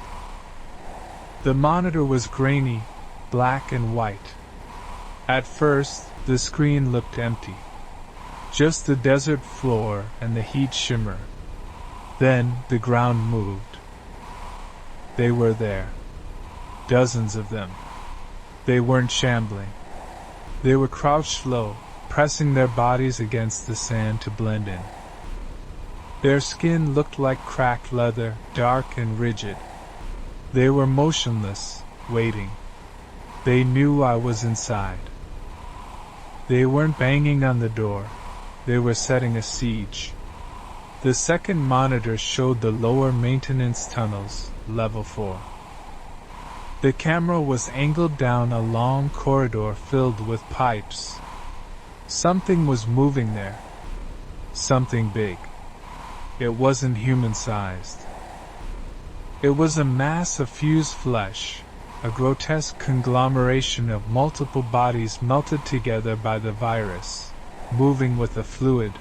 The monitor was grainy, black and white. At first, the screen looked empty. Just the desert floor and the heat shimmer. Then, the ground moved. They were there. Dozens of them. They weren't shambling. They were crouched low, pressing their bodies against the sand to blend in. Their skin looked like cracked leather, dark and rigid. They were motionless, waiting. They knew I was inside. They weren't banging on the door. They were setting a siege. The second monitor showed the lower maintenance tunnels, level 4. The camera was angled down a long corridor filled with pipes. Something was moving there. Something big. It wasn't human-sized. It was a mass of fused flesh, a grotesque conglomeration of multiple bodies melted together by the virus, moving with a fluid,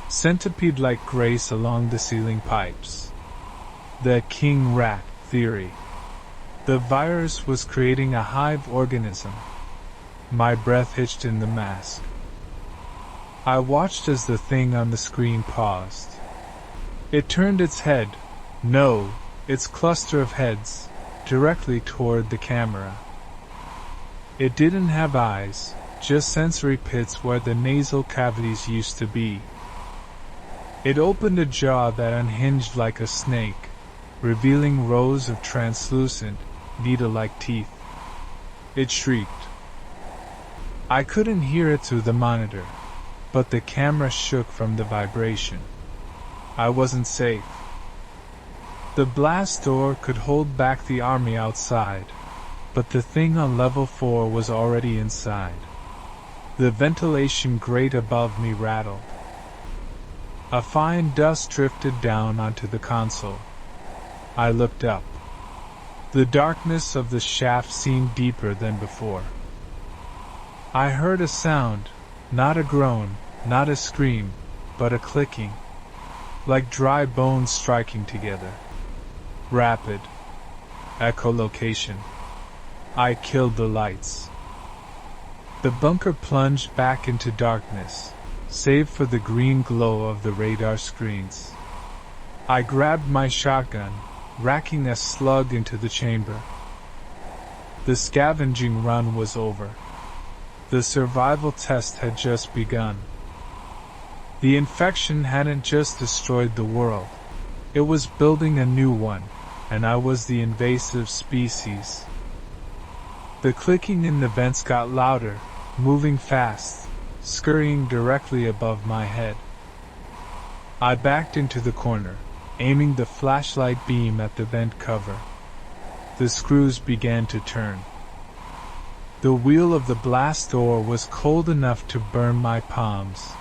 centipede-like grace along the ceiling pipes. The king rat theory. The virus was creating a hive organism. My breath hitched in the mask. I watched as the thing on the screen paused. It turned its head, no, its cluster of heads, directly toward the camera. It didn't have eyes, just sensory pits where the nasal cavities used to be. It opened a jaw that unhinged like a snake, revealing rows of translucent, needle-like teeth. It shrieked. I couldn't hear it through the monitor, but the camera shook from the vibration. I wasn't safe. The blast door could hold back the army outside, but the thing on level 4 was already inside. The ventilation grate above me rattled. A fine dust drifted down onto the console. I looked up. The darkness of the shaft seemed deeper than before. I heard a sound, not a groan, not a scream, but a clicking, like dry bones striking together. Rapid. Echolocation. I killed the lights. The bunker plunged back into darkness, save for the green glow of the radar screens. I grabbed my shotgun, racking a slug into the chamber. The scavenging run was over. The survival test had just begun. The infection hadn't just destroyed the world. It was building a new one, and I was the invasive species. The clicking in the vents got louder, moving fast, scurrying directly above my head. I backed into the corner, aiming the flashlight beam at the vent cover. The screws began to turn. The wheel of the blast door was cold enough to burn my palms,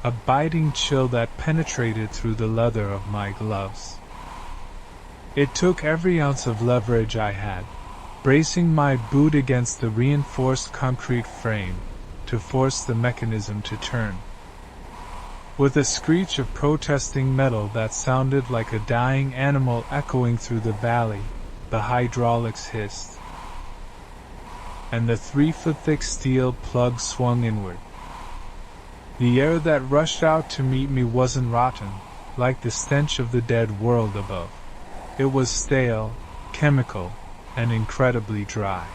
a biting chill that penetrated through the leather of my gloves. It took every ounce of leverage I had, bracing my boot against the reinforced concrete frame, to force the mechanism to turn. With a screech of protesting metal that sounded like a dying animal echoing through the valley, the hydraulics hissed, and the 3-foot-thick steel plug swung inward. The air that rushed out to meet me wasn't rotten, like the stench of the dead world above. It was stale, chemical, and incredibly dry.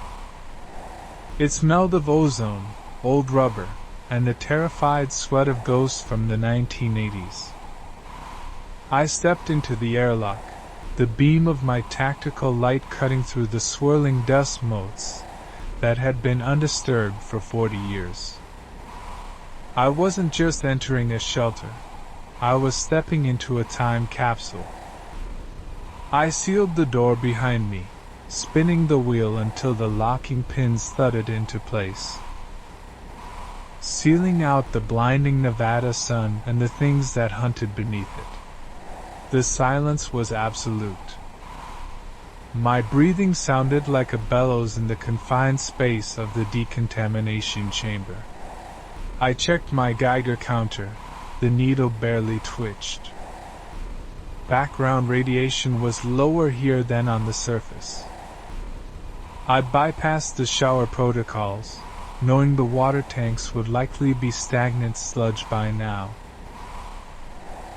It smelled of ozone, old rubber, and the terrified sweat of ghosts from the 1980s. I stepped into the airlock, the beam of my tactical light cutting through the swirling dust motes that had been undisturbed for 40 years. I wasn't just entering a shelter. I was stepping into a time capsule. I sealed the door behind me, spinning the wheel until the locking pins thudded into place, sealing out the blinding Nevada sun and the things that hunted beneath it. The silence was absolute. My breathing sounded like a bellows in the confined space of the decontamination chamber. I checked my Geiger counter. The needle barely twitched. Background radiation was lower here than on the surface. I bypassed the shower protocols, knowing the water tanks would likely be stagnant sludge by now,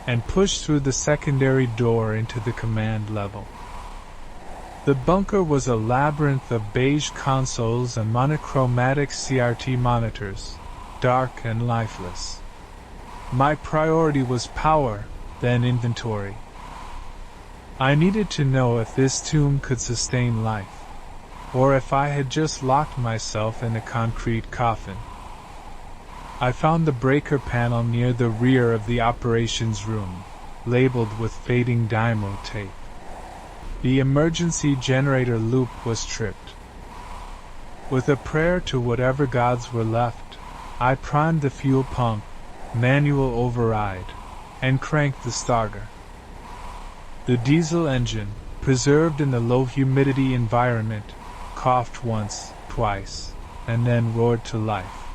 and pushed through the secondary door into the command level. The bunker was a labyrinth of beige consoles and monochromatic CRT monitors, dark and lifeless. My priority was power, then inventory. I needed to know if this tomb could sustain life, or if I had just locked myself in a concrete coffin. I found the breaker panel near the rear of the operations room, labeled with fading dynamo tape. The emergency generator loop was tripped. With a prayer to whatever gods were left, I primed the fuel pump, manual override, and cranked the starter. The diesel engine, preserved in the low humidity environment, coughed once, twice, and then roared to life.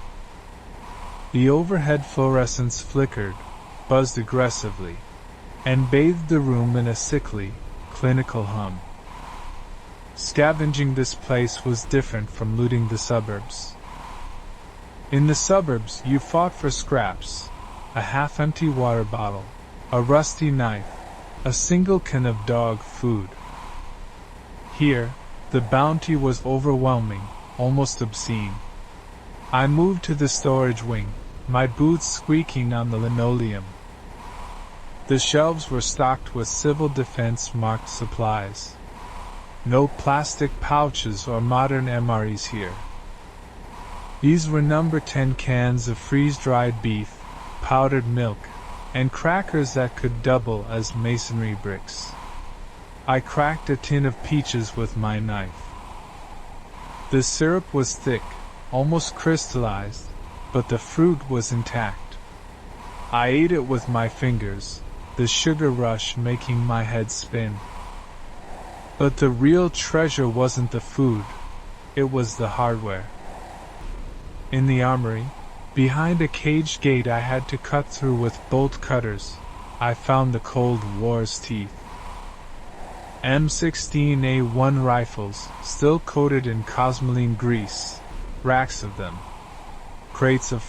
The overhead fluorescents flickered, buzzed aggressively, and bathed the room in a sickly, clinical hum. Scavenging this place was different from looting the suburbs. In the suburbs, you fought for scraps, a half-empty water bottle, a rusty knife, a single can of dog food. Here, the bounty was overwhelming, almost obscene. I moved to the storage wing, my boots squeaking on the linoleum. The shelves were stocked with civil defense-marked supplies. No plastic pouches or modern MREs here. These were number 10 cans of freeze-dried beef, powdered milk, and crackers that could double as masonry bricks. I cracked a tin of peaches with my knife. The syrup was thick, almost crystallized, but the fruit was intact. I ate it with my fingers, the sugar rush making my head spin. But the real treasure wasn't the food, it was the hardware. In the armory, behind a caged gate I had to cut through with bolt cutters, I found the Cold War's teeth. M16A1 rifles, still coated in cosmoline grease, racks of them. Crates of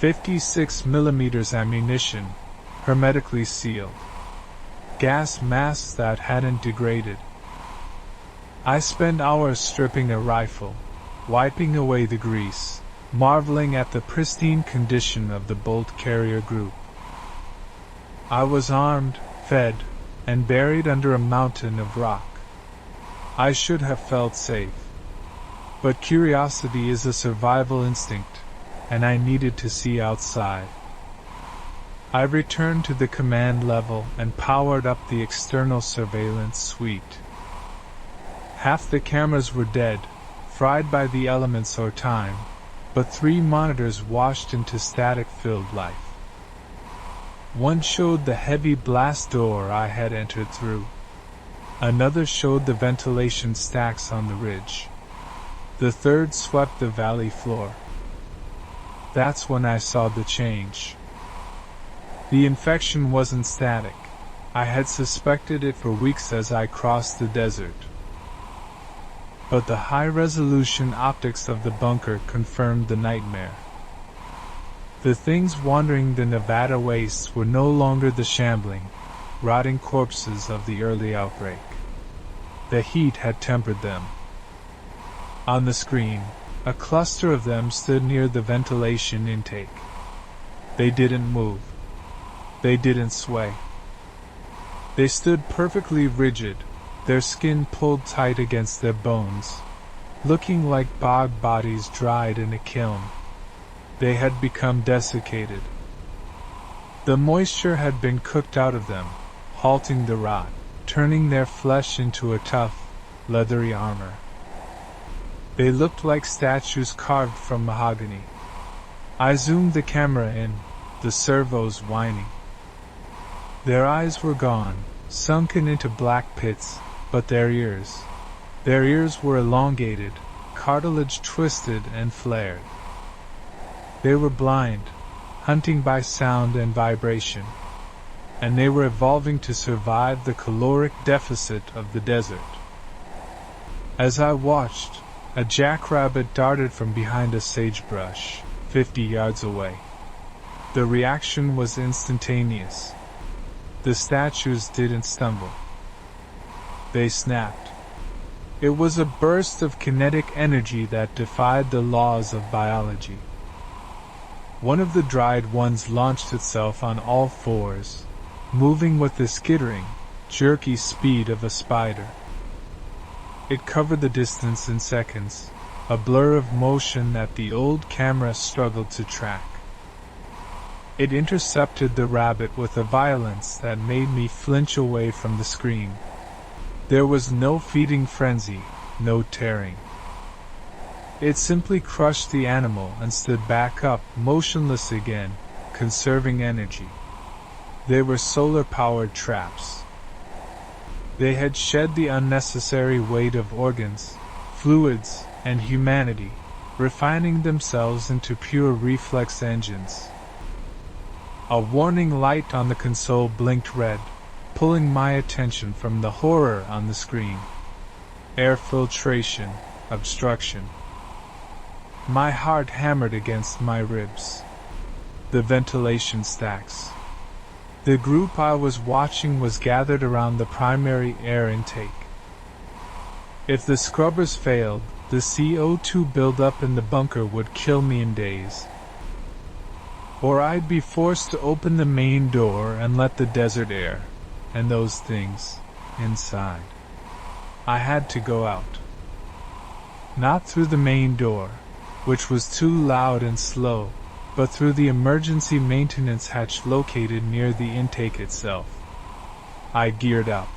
56mm ammunition, hermetically sealed. Gas masks that hadn't degraded. I spent hours stripping a rifle, wiping away the grease, marveling at the pristine condition of the bolt carrier group. I was armed, fed, and buried under a mountain of rock. I should have felt safe. But curiosity is a survival instinct, and I needed to see outside. I returned to the command level and powered up the external surveillance suite. Half the cameras were dead, fried by the elements or time, but 3 monitors washed into static-filled life. One showed the heavy blast door I had entered through. Another showed the ventilation stacks on the ridge. The third swept the valley floor. That's when I saw the change. The infection wasn't static. I had suspected it for weeks as I crossed the desert. But the high-resolution optics of the bunker confirmed the nightmare. The things wandering the Nevada wastes were no longer the shambling, rotting corpses of the early outbreak. The heat had tempered them. On the screen, a cluster of them stood near the ventilation intake. They didn't move. They didn't sway. They stood perfectly rigid, their skin pulled tight against their bones, looking like bog bodies dried in a kiln. They had become desiccated. The moisture had been cooked out of them, halting the rot, turning their flesh into a tough, leathery armor. They looked like statues carved from mahogany. I zoomed the camera in, the servos whining. Their eyes were gone, sunken into black pits, but their ears were elongated, cartilage twisted and flared. They were blind, hunting by sound and vibration, and they were evolving to survive the caloric deficit of the desert. As I watched, a jackrabbit darted from behind a sagebrush, 50 yards away. The reaction was instantaneous. The statues didn't stumble. They snapped. It was a burst of kinetic energy that defied the laws of biology. One of the dried ones launched itself on all fours, moving with the skittering, jerky speed of a spider. It covered the distance in seconds, a blur of motion that the old camera struggled to track. It intercepted the rabbit with a violence that made me flinch away from the screen. There was no feeding frenzy, no tearing. It simply crushed the animal and stood back up, motionless again, conserving energy. They were solar-powered traps. They had shed the unnecessary weight of organs, fluids, and humanity, refining themselves into pure reflex engines. A warning light on the console blinked red, pulling my attention from the horror on the screen. Air filtration, obstruction. My heart hammered against my ribs. The ventilation stacks. The group I was watching was gathered around the primary air intake. If the scrubbers failed, the CO2 buildup in the bunker would kill me in days. Or I'd be forced to open the main door and let the desert air, and those things, inside. I had to go out. Not through the main door, which was too loud and slow, but through the emergency maintenance hatch located near the intake itself. I geared up.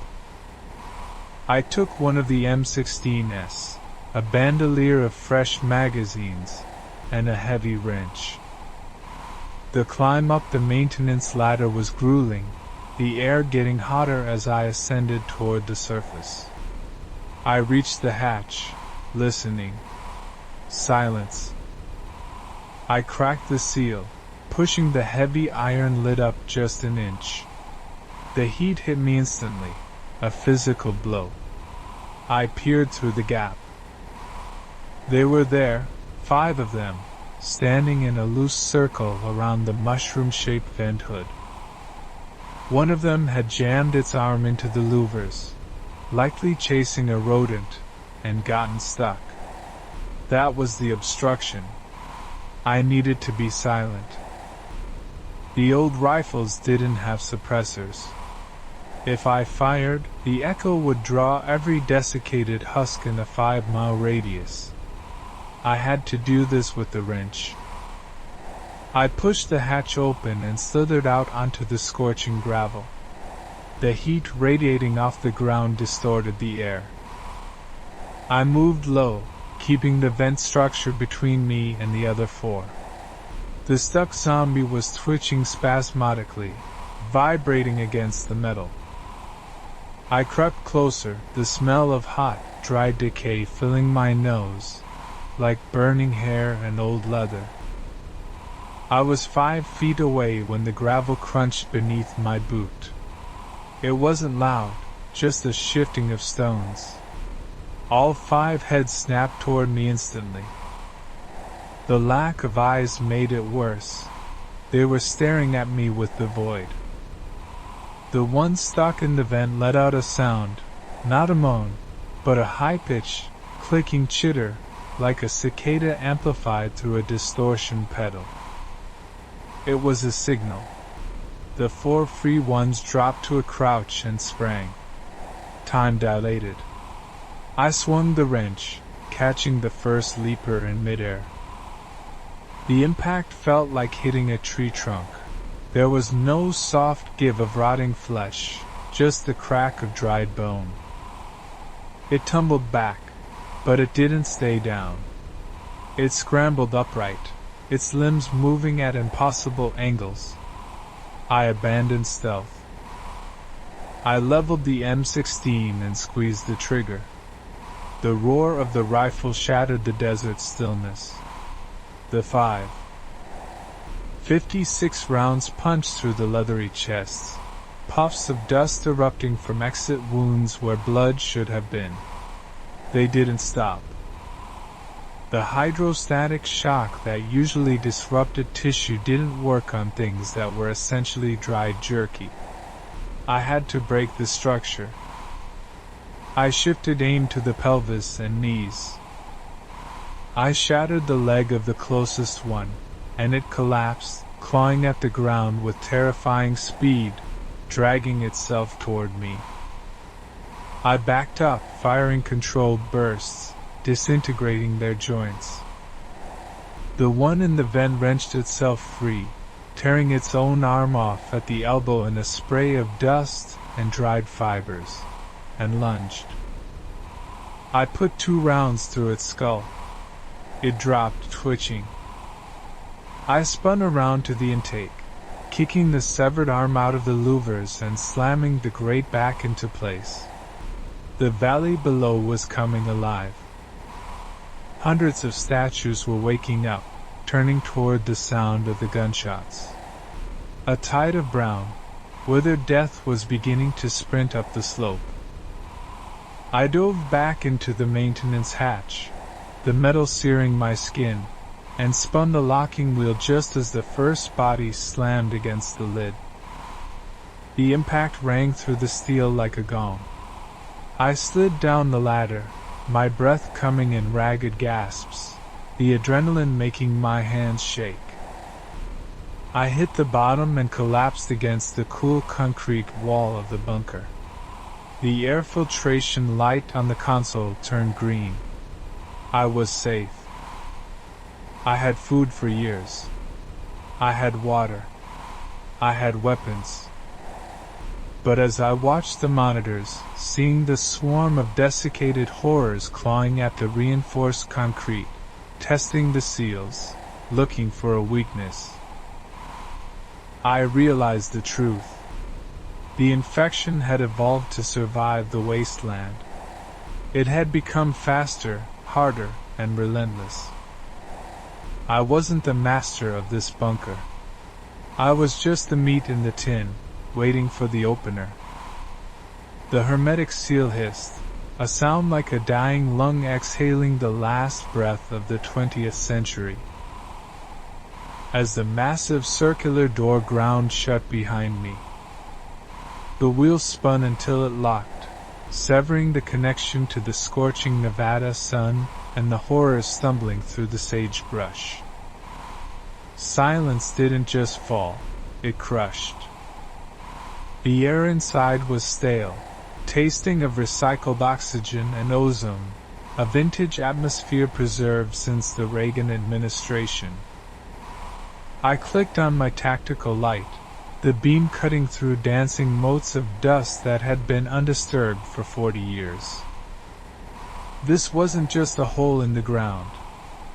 I took one of the M16s, a bandolier of fresh magazines, and a heavy wrench. The climb up the maintenance ladder was grueling, the air getting hotter as I ascended toward the surface. I reached the hatch, listening. Silence. I cracked the seal, pushing the heavy iron lid up just an inch. The heat hit me instantly, a physical blow. I peered through the gap. They were there, 5 of them, standing in a loose circle around the mushroom-shaped vent hood. One of them had jammed its arm into the louvers, likely chasing a rodent, and gotten stuck. That was the obstruction. I needed to be silent. The old rifles didn't have suppressors. If I fired, the echo would draw every desiccated husk in a 5-mile radius. I had to do this with the wrench. I pushed the hatch open and slithered out onto the scorching gravel. The heat radiating off the ground distorted the air. I moved low, keeping the vent structure between me and the other 4. The stuck zombie was twitching spasmodically, vibrating against the metal. I crept closer, the smell of hot, dry decay filling my nose, like burning hair and old leather. I was 5 feet away when the gravel crunched beneath my boot. It wasn't loud, just a shifting of stones. All 5 heads snapped toward me instantly. The lack of eyes made it worse. They were staring at me with the void. The one stuck in the vent let out a sound, not a moan, but a high-pitched, clicking chitter, like a cicada amplified through a distortion pedal. It was a signal. The 4 free ones dropped to a crouch and sprang. Time dilated. I swung the wrench, catching the first leaper in midair. The impact felt like hitting a tree trunk. There was no soft give of rotting flesh, just the crack of dried bone. It tumbled back, but it didn't stay down. It scrambled upright, its limbs moving at impossible angles. I abandoned stealth. I leveled the M16 and squeezed the trigger. The roar of the rifle shattered the desert stillness. The 56 rounds punched through the leathery chests, puffs of dust erupting from exit wounds where blood should have been. They didn't stop. The hydrostatic shock that usually disrupted tissue didn't work on things that were essentially dried jerky. I had to break the structure. I shifted aim to the pelvis and knees. I shattered the leg of the closest one, and it collapsed, clawing at the ground with terrifying speed, dragging itself toward me. I backed up, firing controlled bursts, disintegrating their joints. The one in the vent wrenched itself free, tearing its own arm off at the elbow in a spray of dust and dried fibers, and lunged. I put 2 rounds through its skull. It dropped, twitching. I spun around to the intake, kicking the severed arm out of the louvers and slamming the grate back into place. The valley below was coming alive. Hundreds of statues were waking up, turning toward the sound of the gunshots. A tide of brown, withered death was beginning to sprint up the slope. I dove back into the maintenance hatch, the metal searing my skin, and spun the locking wheel just as the first body slammed against the lid. The impact rang through the steel like a gong. I slid down the ladder, my breath coming in ragged gasps, the adrenaline making my hands shake. I hit the bottom and collapsed against the cool concrete wall of the bunker. The air filtration light on the console turned green. I was safe. I had food for years. I had water. I had weapons. But as I watched the monitors, seeing the swarm of desiccated horrors clawing at the reinforced concrete, testing the seals, looking for a weakness, I realized the truth. The infection had evolved to survive the wasteland. It had become faster, harder, and relentless. I wasn't the master of this bunker. I was just the meat in the tin, waiting for the opener. The hermetic seal hissed, a sound like a dying lung exhaling the last breath of the 20th century. As the massive circular door ground shut behind me, the wheel spun until it locked, severing the connection to the scorching Nevada sun and the horrors stumbling through the sagebrush. Silence didn't just fall, it crushed. The air inside was stale, tasting of recycled oxygen and ozone, a vintage atmosphere preserved since the Reagan administration. I clicked on my tactical light, the beam cutting through dancing motes of dust that had been undisturbed for 40 years. This wasn't just a hole in the ground.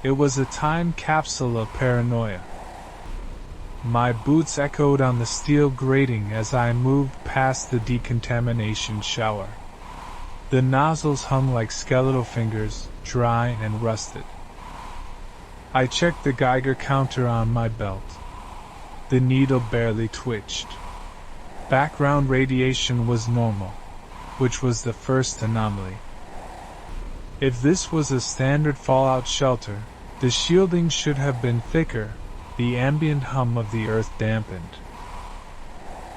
It was a time capsule of paranoia. My boots echoed on the steel grating as I moved past the decontamination shower. The nozzles hung like skeletal fingers, dry and rusted. I checked the Geiger counter on my belt. The needle barely twitched. Background radiation was normal, which was the first anomaly. If this was a standard fallout shelter, the shielding should have been thicker, the ambient hum of the earth dampened.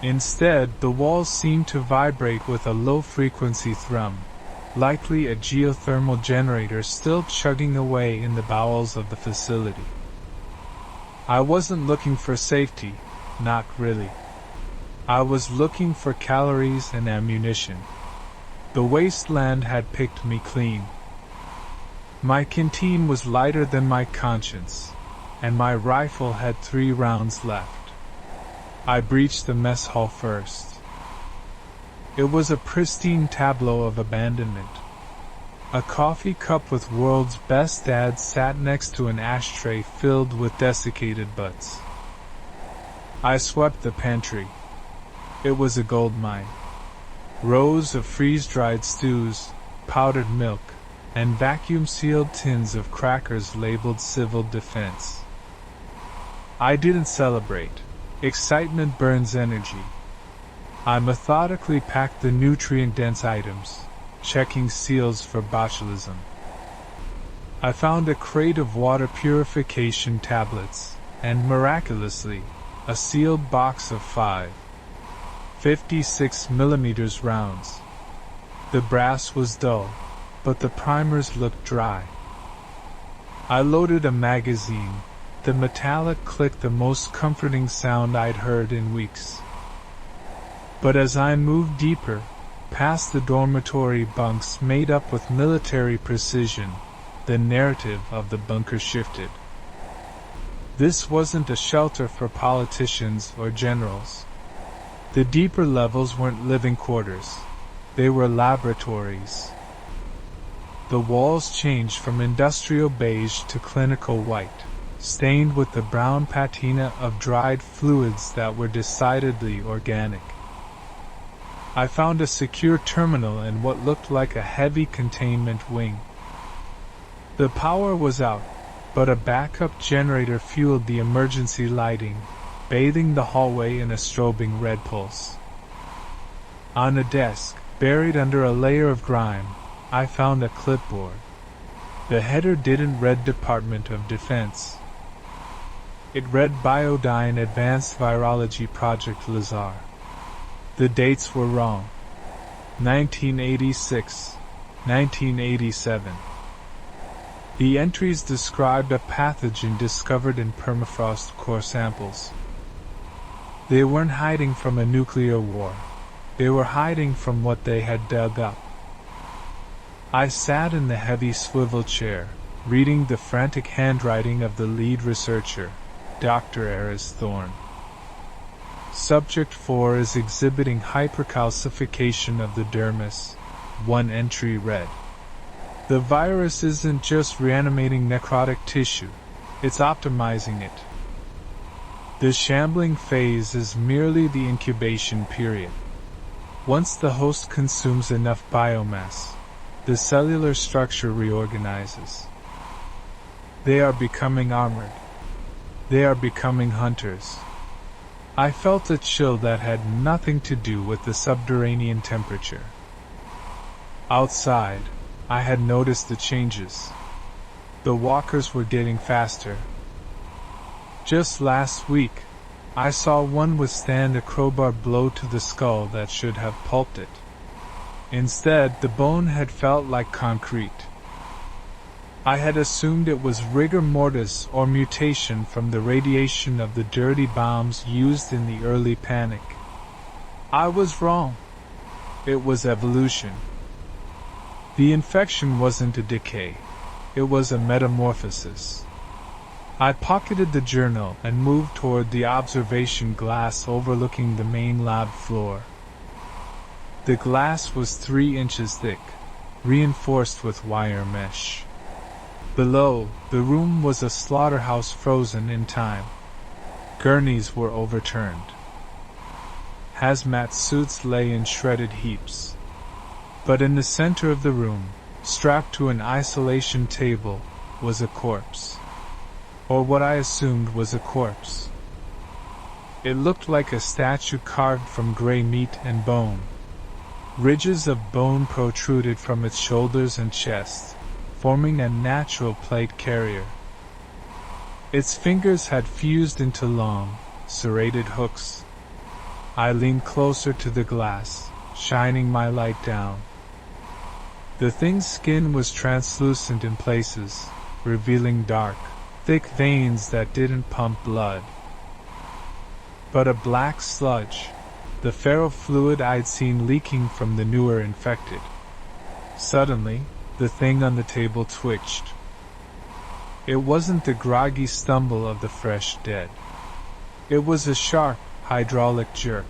Instead, the walls seemed to vibrate with a low-frequency thrum, likely a geothermal generator still chugging away in the bowels of the facility. I wasn't looking for safety, not really. I was looking for calories and ammunition. The wasteland had picked me clean. My canteen was lighter than my conscience, and my rifle had 3 rounds left. I breached the mess hall first. It was a pristine tableau of abandonment. A coffee cup with world's best dad sat next to an ashtray filled with desiccated butts. I swept the pantry. It was a gold mine. Rows of freeze-dried stews, powdered milk, and vacuum-sealed tins of crackers labeled civil defense. I didn't celebrate. Excitement burns energy. I methodically packed the nutrient-dense items, checking seals for botulism. I found a crate of water purification tablets, and miraculously, a sealed box of 5 56mm rounds. The brass was dull, but the primers looked dry. I loaded a magazine. The metallic click, the most comforting sound I'd heard in weeks. But as I moved deeper, past the dormitory bunks made up with military precision, the narrative of the bunker shifted. This wasn't a shelter for politicians or generals. The deeper levels weren't living quarters. They were laboratories. The walls changed from industrial beige to clinical white, stained with the brown patina of dried fluids that were decidedly organic. I found a secure terminal in what looked like a heavy containment wing. The power was out, but a backup generator fueled the emergency lighting, bathing the hallway in a strobing red pulse. On a desk, buried under a layer of grime, I found a clipboard. The header didn't read Department of Defense. It read Biodyne Advanced Virology Project Lazar. The dates were wrong. 1986, 1987. The entries described a pathogen discovered in permafrost core samples. They weren't hiding from a nuclear war. They were hiding from what they had dug up. I sat in the heavy swivel chair, reading the frantic handwriting of the lead researcher, Dr. Aris Thorne. Subject 4 is exhibiting hypercalcification of the dermis, one entry read. The virus isn't just reanimating necrotic tissue, it's optimizing it. The shambling phase is merely the incubation period. Once the host consumes enough biomass, the cellular structure reorganizes. They are becoming armored. They are becoming hunters. I felt a chill that had nothing to do with the subterranean temperature. Outside, I had noticed the changes. The walkers were getting faster. Just last week, I saw one withstand a crowbar blow to the skull that should have pulped it. Instead, the bone had felt like concrete. I had assumed it was rigor mortis or mutation from the radiation of the dirty bombs used in the early panic. I was wrong. It was evolution. The infection wasn't a decay. It was a metamorphosis. I pocketed the journal and moved toward the observation glass overlooking the main lab floor. The glass was 3 inches thick, reinforced with wire mesh. Below, the room was a slaughterhouse frozen in time. Gurneys were overturned. Hazmat suits lay in shredded heaps. But in the center of the room, strapped to an isolation table, was a corpse. Or what I assumed was a corpse. It looked like a statue carved from gray meat and bone. Ridges of bone protruded from its shoulders and chest, forming a natural plate carrier. Its fingers had fused into long, serrated hooks. I leaned closer to the glass, shining my light down. The thing's skin was translucent in places, revealing dark, thick veins that didn't pump blood. But a black sludge, the ferrofluid I'd seen leaking from the newer infected. Suddenly, the thing on the table twitched. It wasn't the groggy stumble of the fresh dead. It was a sharp, hydraulic jerk.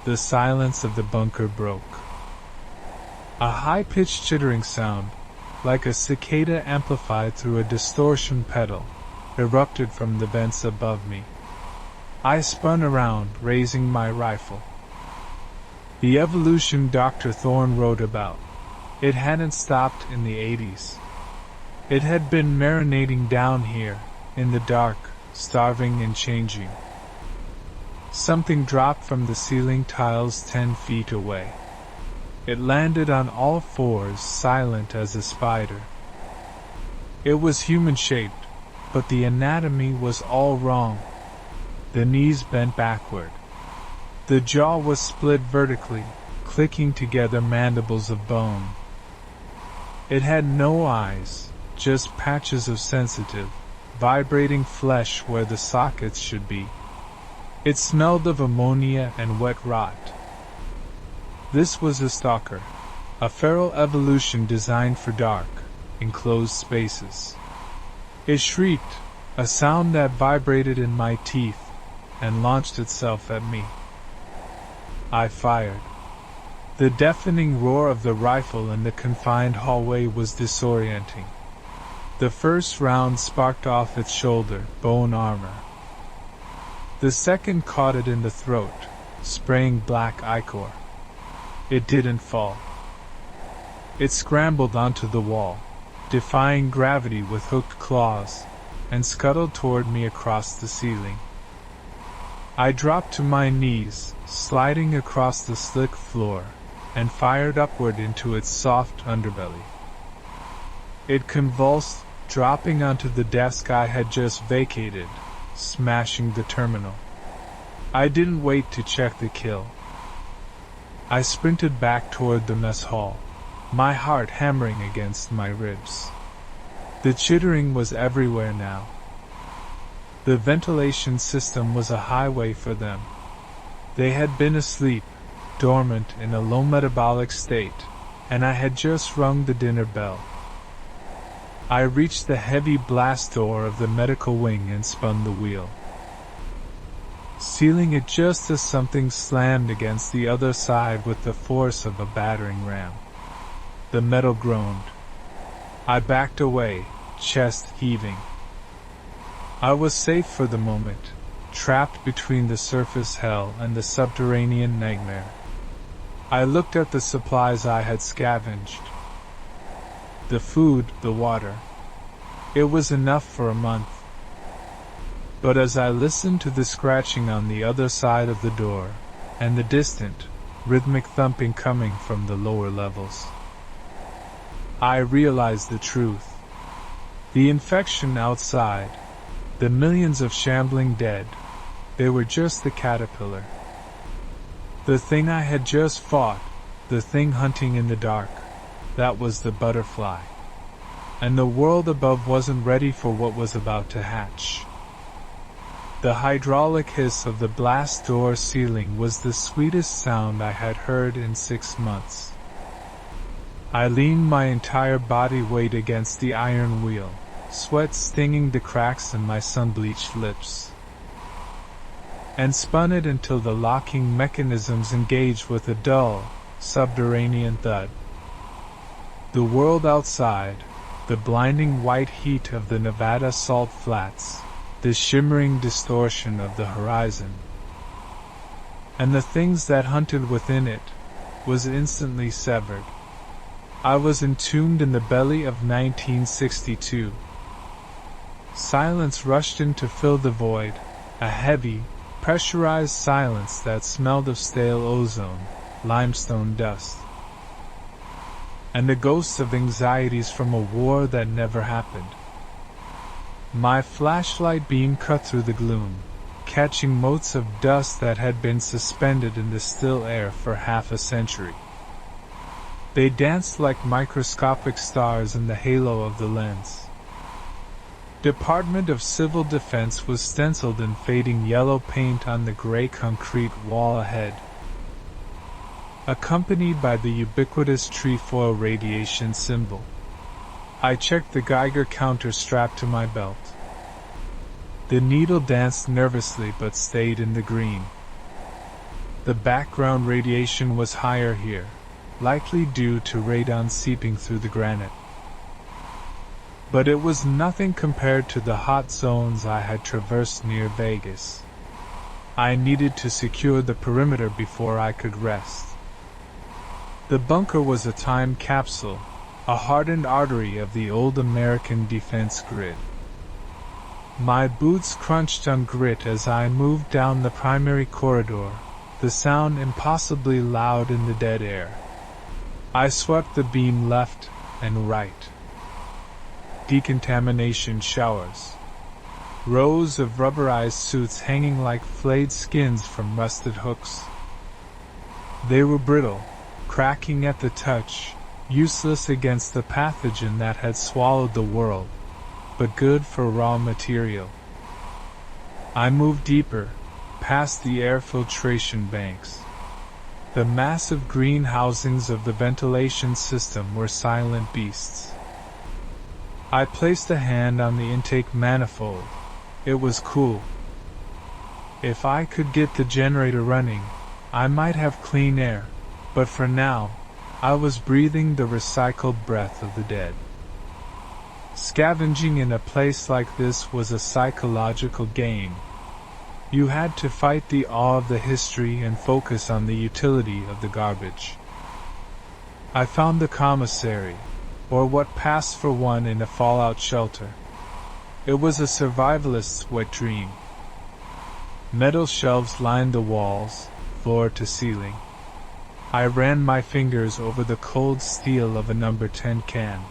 The silence of the bunker broke. A high-pitched chittering sound, like a cicada amplified through a distortion pedal, erupted from the vents above me. I spun around, raising my rifle. The evolution Dr. Thorne wrote about. It hadn't stopped in the 80s. It had been marinating down here, in the dark, starving and changing. Something dropped from the ceiling tiles 10 feet away. It landed on all fours, silent as a spider. It was human-shaped, but the anatomy was all wrong. The knees bent backward. The jaw was split vertically, clicking together mandibles of bone. It had no eyes, just patches of sensitive, vibrating flesh where the sockets should be. It smelled of ammonia and wet rot. This was a stalker, a feral evolution designed for dark, enclosed spaces. It shrieked, a sound that vibrated in my teeth, and launched itself at me. I fired. The deafening roar of the rifle in the confined hallway was disorienting. The first round sparked off its shoulder, bone armor. The second caught it in the throat, spraying black ichor. It didn't fall. It scrambled onto the wall, defying gravity with hooked claws, and scuttled toward me across the ceiling. I dropped to my knees, sliding across the slick floor, and fired upward into its soft underbelly. It convulsed, dropping onto the desk I had just vacated, smashing the terminal. I didn't wait to check the kill. I sprinted back toward the mess hall, my heart hammering against my ribs. The chittering was everywhere now. The ventilation system was a highway for them. They had been asleep, dormant in a low metabolic state, and I had just rung the dinner bell. I reached the heavy blast door of the medical wing and spun the wheel, sealing it just as something slammed against the other side with the force of a battering ram. The metal groaned. I backed away, chest heaving. I was safe for the moment, trapped between the surface hell and the subterranean nightmare. I looked at the supplies I had scavenged. The food, the water. It was enough for a month. But as I listened to the scratching on the other side of the door, and the distant, rhythmic thumping coming from the lower levels, I realized the truth. The infection outside, the millions of shambling dead, they were just the caterpillar. The thing I had just fought, the thing hunting in the dark, that was the butterfly. And the world above wasn't ready for what was about to hatch. The hydraulic hiss of the blast door ceiling was the sweetest sound I had heard in 6 months. I leaned my entire body weight against the iron wheel, sweat stinging the cracks in my sun-bleached lips, and spun it until the locking mechanisms engaged with a dull, subterranean thud. The world outside, the blinding white heat of the Nevada salt flats, the shimmering distortion of the horizon, and the things that hunted within it, was instantly severed. I was entombed in the belly of 1962. Silence rushed in to fill the void, a heavy, pressurized silence that smelled of stale ozone, limestone dust, and the ghosts of anxieties from a war that never happened. My flashlight beam cut through the gloom, catching motes of dust that had been suspended in the still air for half a century. They danced like microscopic stars in the halo of the lens. Department of Civil Defense was stenciled in fading yellow paint on the gray concrete wall ahead, accompanied by the ubiquitous trefoil radiation symbol. I checked the Geiger counter strapped to my belt. The needle danced nervously but stayed in the green. The background radiation was higher here, likely due to radon seeping through the granite. But it was nothing compared to the hot zones I had traversed near Vegas. I needed to secure the perimeter before I could rest. The bunker was a time capsule, a hardened artery of the old American defense grid. My boots crunched on grit as I moved down the primary corridor, the sound impossibly loud in the dead air. I swept the beam left and right. Decontamination showers. Rows of rubberized suits hanging like flayed skins from rusted hooks. They were brittle, cracking at the touch, useless against the pathogen that had swallowed the world, but good for raw material. I moved deeper, past the air filtration banks. The massive green housings of the ventilation system were silent beasts. I placed a hand on the intake manifold. It was cool. If I could get the generator running, I might have clean air, but for now, I was breathing the recycled breath of the dead. Scavenging in a place like this was a psychological game. You had to fight the awe of the history and focus on the utility of the garbage. I found the commissary, or what passed for one in a fallout shelter. It was a survivalist's wet dream. Metal shelves lined the walls, floor to ceiling. I ran my fingers over the cold steel of a number 10 can.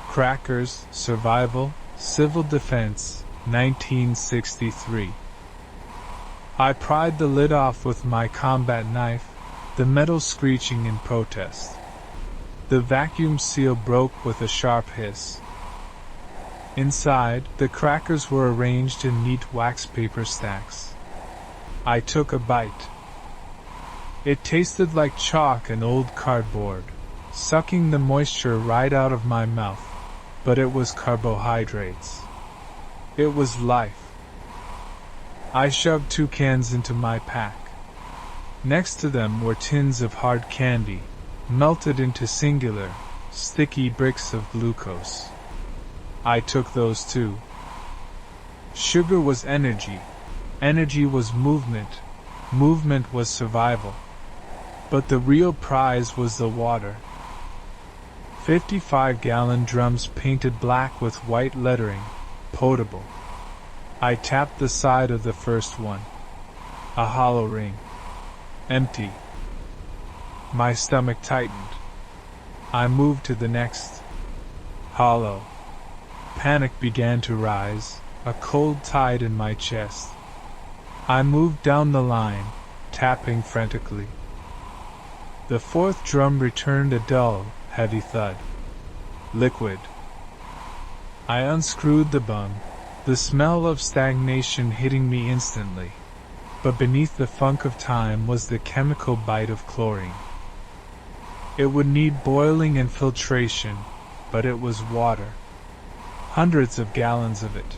Crackers, survival, civil defense, 1963. I pried the lid off with my combat knife, the metal screeching in protest. The vacuum seal broke with a sharp hiss. Inside, the crackers were arranged in neat wax paper stacks. I took a bite. It tasted like chalk and old cardboard, sucking the moisture right out of my mouth, but it was carbohydrates. It was life. I shoved 2 cans into my pack. Next to them were tins of hard candy, melted into singular, sticky bricks of glucose. I took those too. Sugar was energy. Energy was movement. Movement was survival. But the real prize was the water. 55-gallon drums painted black with white lettering, potable. I tapped the side of the first one. A hollow ring. Empty. My stomach tightened. I moved to the next. Hollow. Panic began to rise, a cold tide in my chest. I moved down the line, tapping frantically. The 4th drum returned a dull, heavy thud. Liquid. I unscrewed the bung, the smell of stagnation hitting me instantly. But beneath the funk of time was the chemical bite of chlorine. It would need boiling and filtration, but it was water. Hundreds of gallons of it.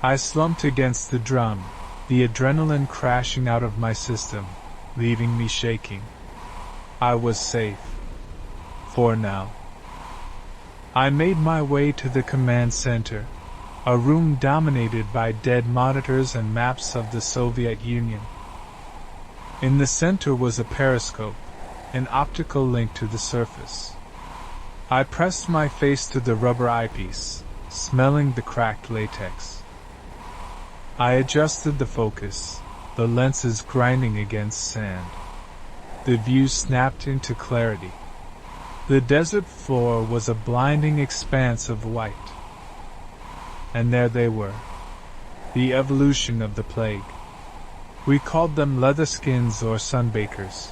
I slumped against the drum, the adrenaline crashing out of my system, leaving me shaking. I was safe. For now. I made my way to the command center, a room dominated by dead monitors and maps of the Soviet Union. In the center was a periscope, an optical link to the surface. I pressed my face to the rubber eyepiece, smelling the cracked latex. I adjusted the focus, the lenses grinding against sand. The view snapped into clarity. The desert floor was a blinding expanse of white. And there they were. The evolution of the plague. We called them leatherskins or sunbakers.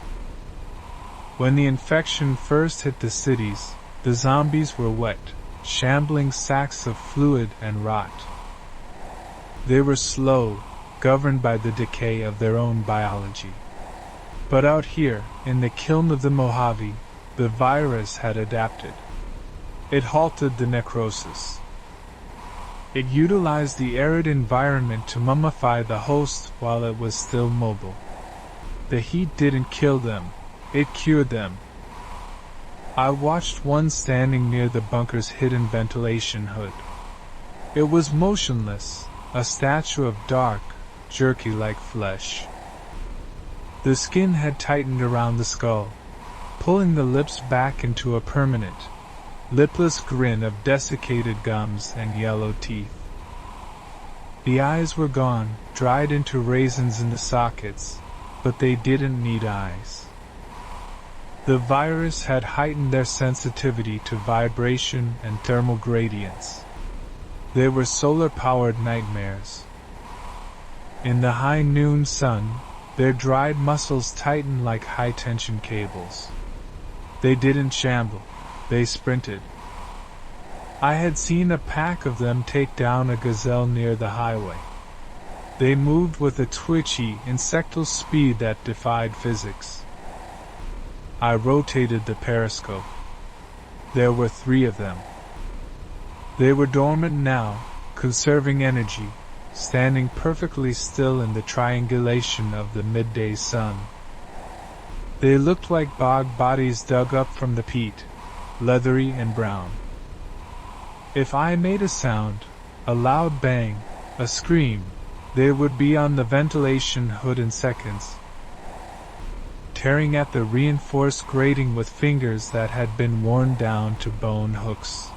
When the infection first hit the cities, the zombies were wet, shambling sacks of fluid and rot. They were slow, governed by the decay of their own biology. But out here, in the kiln of the Mojave, the virus had adapted. It halted the necrosis. It utilized the arid environment to mummify the host while it was still mobile. The heat didn't kill them, it cured them. I watched one standing near the bunker's hidden ventilation hood. It was motionless, a statue of dark, jerky-like flesh. The skin had tightened around the skull, pulling the lips back into a permanent, lipless grin of desiccated gums and yellow teeth. The eyes were gone, dried into raisins in the sockets, but they didn't need eyes. The virus had heightened their sensitivity to vibration and thermal gradients. They were solar-powered nightmares. In the high noon sun, their dried muscles tightened like high-tension cables. They didn't shamble, they sprinted. I had seen a pack of them take down a gazelle near the highway. They moved with a twitchy, insectal speed that defied physics. I rotated the periscope. There were 3 of them. They were dormant now, conserving energy, standing perfectly still in the triangulation of the midday sun. They looked like bog bodies dug up from the peat, leathery and brown. If I made a sound, a loud bang, a scream, they would be on the ventilation hood in seconds, tearing at the reinforced grating with fingers that had been worn down to bone hooks.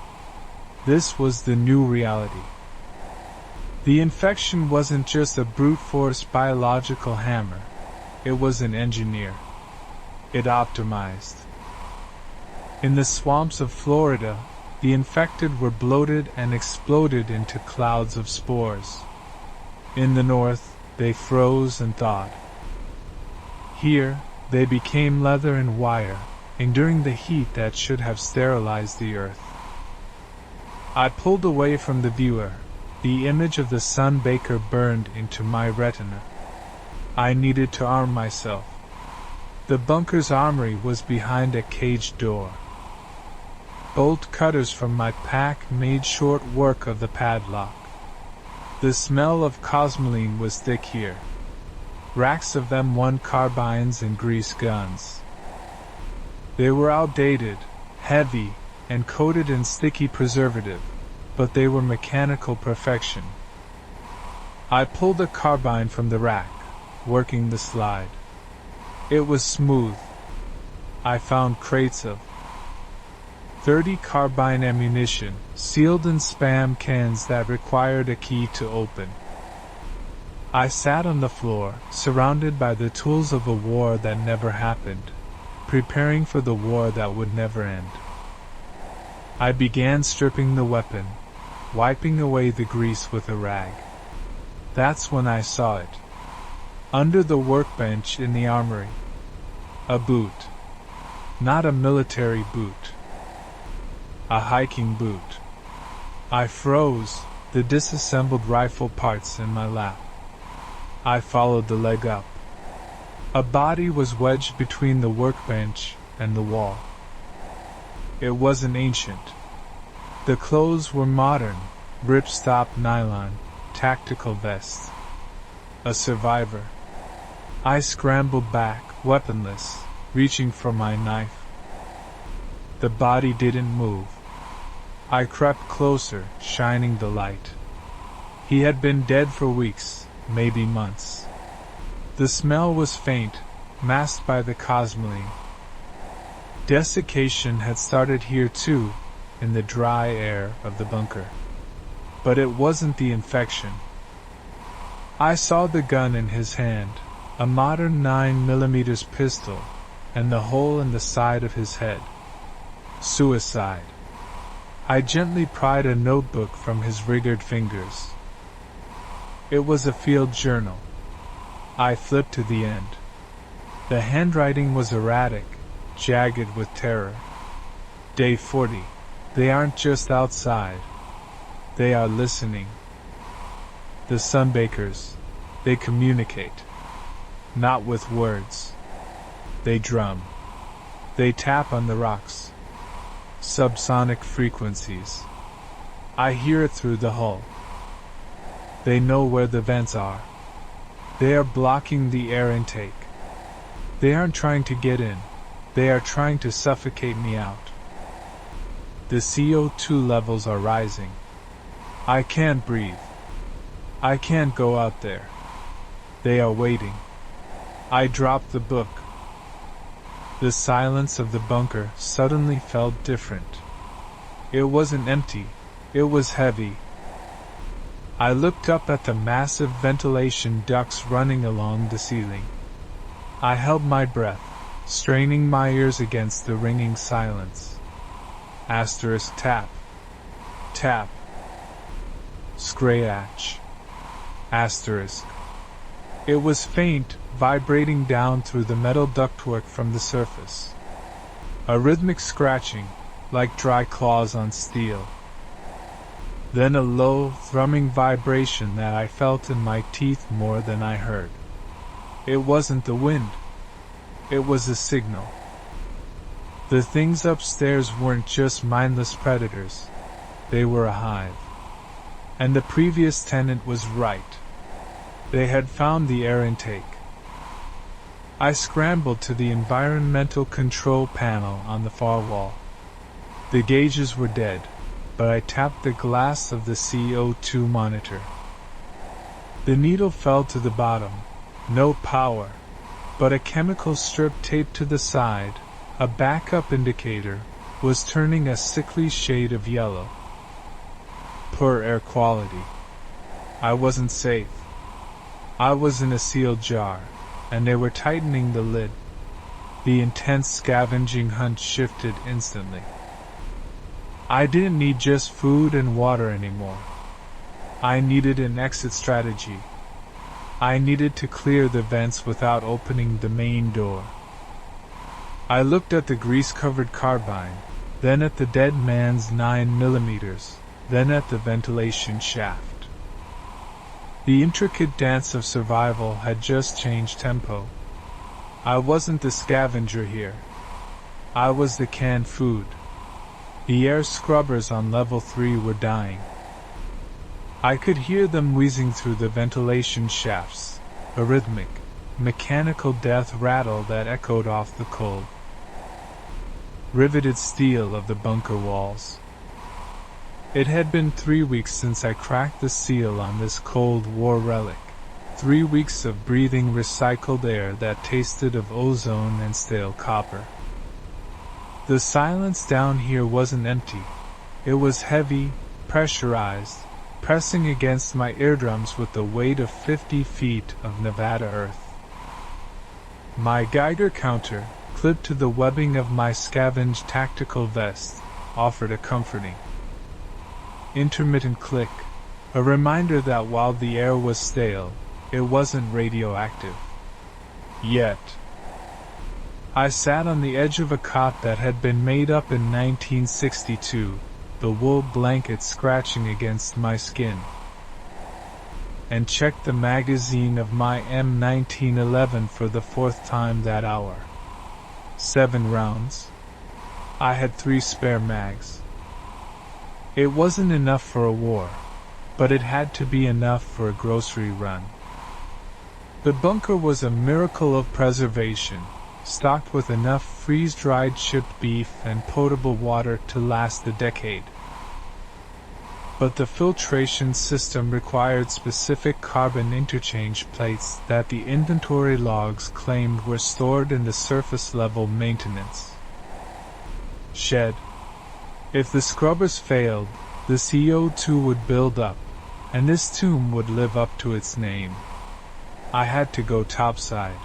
This was the new reality. The infection wasn't just a brute force biological hammer, it was an engineer. It optimized. In the swamps of Florida, the infected were bloated and exploded into clouds of spores. In the north, they froze and thawed. Here, they became leather and wire, enduring the heat that should have sterilized the earth. I pulled away from the viewer. The image of the sunbaker burned into my retina. I needed to arm myself. The bunker's armory was behind a caged door. Bolt cutters from my pack made short work of the padlock. The smell of cosmoline was thick here. Racks of M1 carbines and grease guns. They were outdated, heavy, and coated in sticky preservative, but they were mechanical perfection. I pulled a carbine from the rack, working the slide. It was smooth. I found crates of .30 carbine ammunition, sealed in spam cans that required a key to open. I sat on the floor, surrounded by the tools of a war that never happened, preparing for the war that would never end. I began stripping the weapon, wiping away the grease with a rag. That's when I saw it. Under the workbench in the armory. A boot. Not a military boot. A hiking boot. I froze, the disassembled rifle parts in my lap. I followed the leg up. A body was wedged between the workbench and the wall. It wasn't ancient. The clothes were modern, ripstop nylon, tactical vest. A survivor. I scrambled back, weaponless, reaching for my knife. The body didn't move. I crept closer, shining the light. He had been dead for weeks, maybe months. The smell was faint, masked by the cosmoline. Desiccation had started here too, in the dry air of the bunker. But it wasn't the infection. I saw the gun in his hand, a modern 9mm pistol, and the hole in the side of his head. Suicide. I gently pried a notebook from his rigged fingers. It was a field journal. I flipped to the end. The handwriting was erratic, jagged with terror. Day 40. They aren't just outside. They are listening. The sunbakers. They communicate. Not with words. They drum. They tap on the rocks. Subsonic frequencies. I hear it through the hull. They know where the vents are. They are blocking the air intake. They aren't trying to get in. They are trying to suffocate me out. The CO2 levels are rising. I can't breathe. I can't go out there. They are waiting. I dropped the book. The silence of the bunker suddenly felt different. It wasn't empty. It was heavy. I looked up at the massive ventilation ducts running along the ceiling. I held my breath, straining my ears against the ringing silence. Asterisk tap. Tap. Scratch. Asterisk. It was faint, vibrating down through the metal ductwork from the surface. A rhythmic scratching, like dry claws on steel. Then a low, thrumming vibration that I felt in my teeth more than I heard. It wasn't the wind. It was a signal. The things upstairs weren't just mindless predators. they were a hive. And the previous tenant was right. They had found the air intake. I scrambled to the environmental control panel on the far wall. The gauges were dead, but I tapped the glass of the CO2 monitor. The needle fell to the bottom. No power, but a chemical strip taped to the side, a backup indicator, was turning a sickly shade of yellow. Poor air quality. I wasn't safe. I was in a sealed jar, and they were tightening the lid. The intense scavenging hunt shifted instantly. I didn't need just food and water anymore. I needed an exit strategy. I needed to clear the vents without opening the main door. I looked at the grease-covered carbine, then at the dead man's 9mm, then at the ventilation shaft. The intricate dance of survival had just changed tempo. I wasn't the scavenger here. I was the canned food. The air scrubbers on level 3 were dying. I could hear them wheezing through the ventilation shafts, a rhythmic, mechanical death rattle that echoed off the cold, riveted steel of the bunker walls. It had been 3 weeks since I cracked the seal on this Cold War relic. 3 weeks of breathing recycled air that tasted of ozone and stale copper. The silence down here wasn't empty. It was heavy, pressurized, pressing against my eardrums with the weight of 50 feet of Nevada earth. My Geiger counter, clipped to the webbing of my scavenged tactical vest, offered a comforting, intermittent click, a reminder that while the air was stale, it wasn't radioactive. Yet. I sat on the edge of a cot that had been made up in 1962, the wool blanket scratching against my skin, and checked the magazine of my M1911 for the 4th time that hour. 7 rounds. I had 3 spare mags. It wasn't enough for a war, but it had to be enough for a grocery run. The bunker was a miracle of preservation, stocked with enough freeze-dried chipped beef and potable water to last a decade. But the filtration system required specific carbon interchange plates that the inventory logs claimed were stored in the surface-level maintenance shed. If the scrubbers failed, the CO2 would build up, and this tomb would live up to its name. I had to go topside.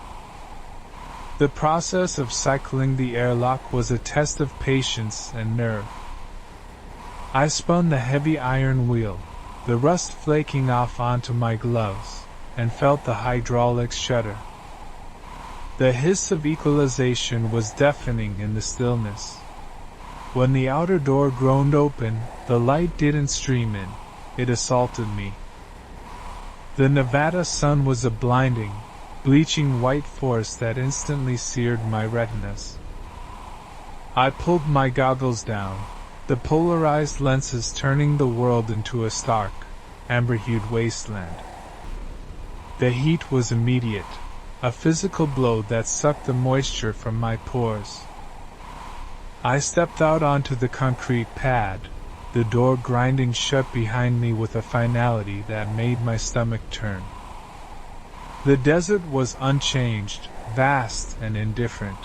The process of cycling the airlock was a test of patience and nerve. I spun the heavy iron wheel, the rust flaking off onto my gloves, and felt the hydraulics shudder. The hiss of equalization was deafening in the stillness. When the outer door groaned open, the light didn't stream in, it assaulted me. The Nevada sun was a blinding, bleaching white force that instantly seared my retinas. I pulled my goggles down, the polarized lenses turning the world into a stark, amber-hued wasteland. The heat was immediate, a physical blow that sucked the moisture from my pores. I stepped out onto the concrete pad, the door grinding shut behind me with a finality that made my stomach turn. The desert was unchanged, vast and indifferent.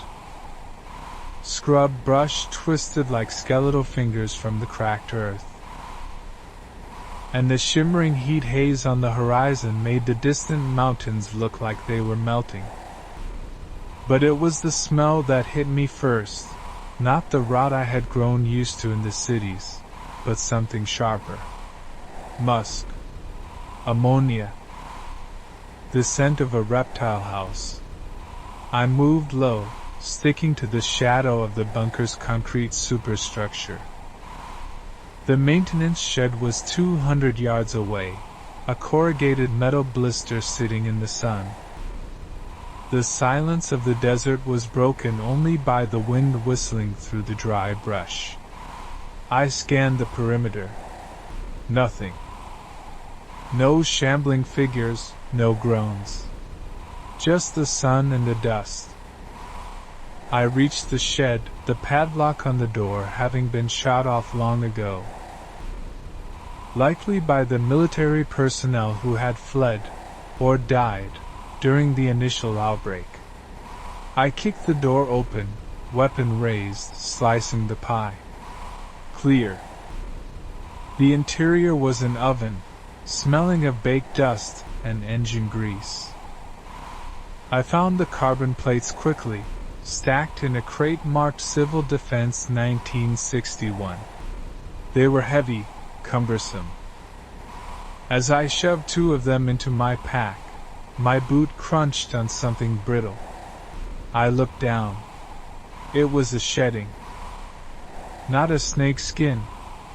Scrub brush twisted like skeletal fingers from the cracked earth. And the shimmering heat haze on the horizon made the distant mountains look like they were melting. But it was the smell that hit me first, not the rot I had grown used to in the cities, but something sharper. Musk. Ammonia. The scent of a reptile house. I moved low, sticking to the shadow of the bunker's concrete superstructure. The maintenance shed was 200 yards away, a corrugated metal blister sitting in the sun. The silence of the desert was broken only by the wind whistling through the dry brush. I scanned the perimeter, Nothing. No shambling figures, no groans. Just the sun and the dust. I reached the shed, the padlock on the door having been shot off long ago. Likely by the military personnel who had fled, or died, during the initial outbreak. I kicked the door open, weapon raised, slicing the pie. Clear. The interior was an oven, smelling of baked dust and engine grease. I found the carbon plates quickly, stacked in a crate marked Civil Defense 1961. They were heavy, cumbersome. As I shoved 2 of them into my pack, my boot crunched on something brittle. I looked down. It was a shedding. Not a snake skin,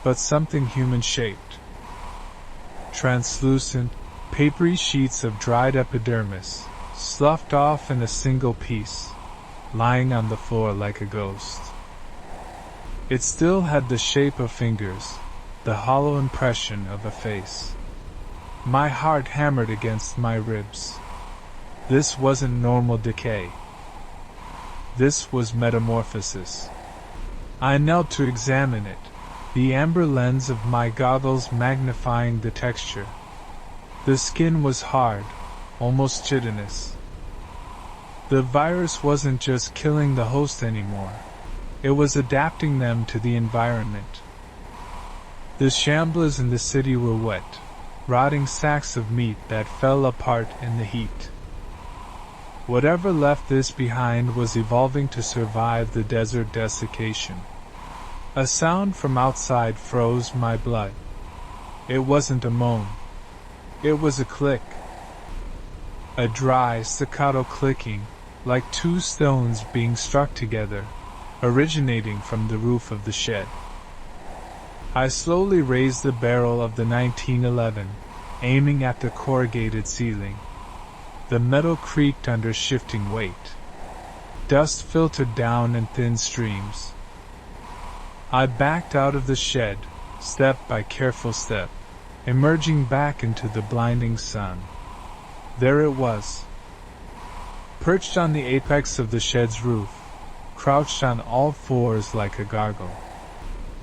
but something human-shaped. Translucent, papery sheets of dried epidermis, sloughed off in a single piece, lying on the floor like a ghost. It still had the shape of fingers, the hollow impression of a face. My heart hammered against my ribs. This wasn't normal decay. This was metamorphosis. I knelt to examine it, the amber lens of my goggles magnifying the texture. The skin was hard, almost chitinous. The virus wasn't just killing the host anymore. It was adapting them to the environment. The shamblers in the city were wet, rotting sacks of meat that fell apart in the heat. Whatever left this behind was evolving to survive the desert desiccation. A sound from outside froze my blood. It wasn't a moan. It was a click. A dry, staccato clicking, like 2 stones being struck together, originating from the roof of the shed. I slowly raised the barrel of the 1911, aiming at the corrugated ceiling. The metal creaked under shifting weight. Dust filtered down in thin streams. I backed out of the shed, step by careful step, emerging back into the blinding sun. There it was. Perched on the apex of the shed's roof, crouched on all 4s like a gargoyle.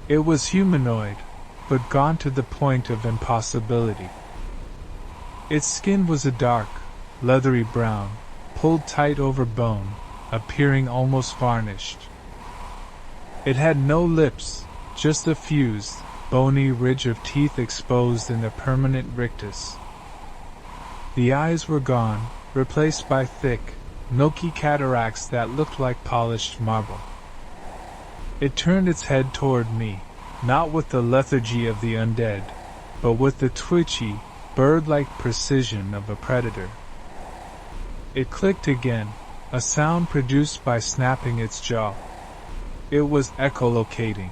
It was humanoid, but gone to the point of impossibility. Its skin was a dark, leathery brown, pulled tight over bone, appearing almost varnished. It had no lips, just a fused, bony ridge of teeth exposed in a permanent rictus. The eyes were gone, replaced by thick, milky cataracts that looked like polished marble. It turned its head toward me, not with the lethargy of the undead, but with the twitchy, bird-like precision of a predator. It clicked again, a sound produced by snapping its jaw. It was echolocating.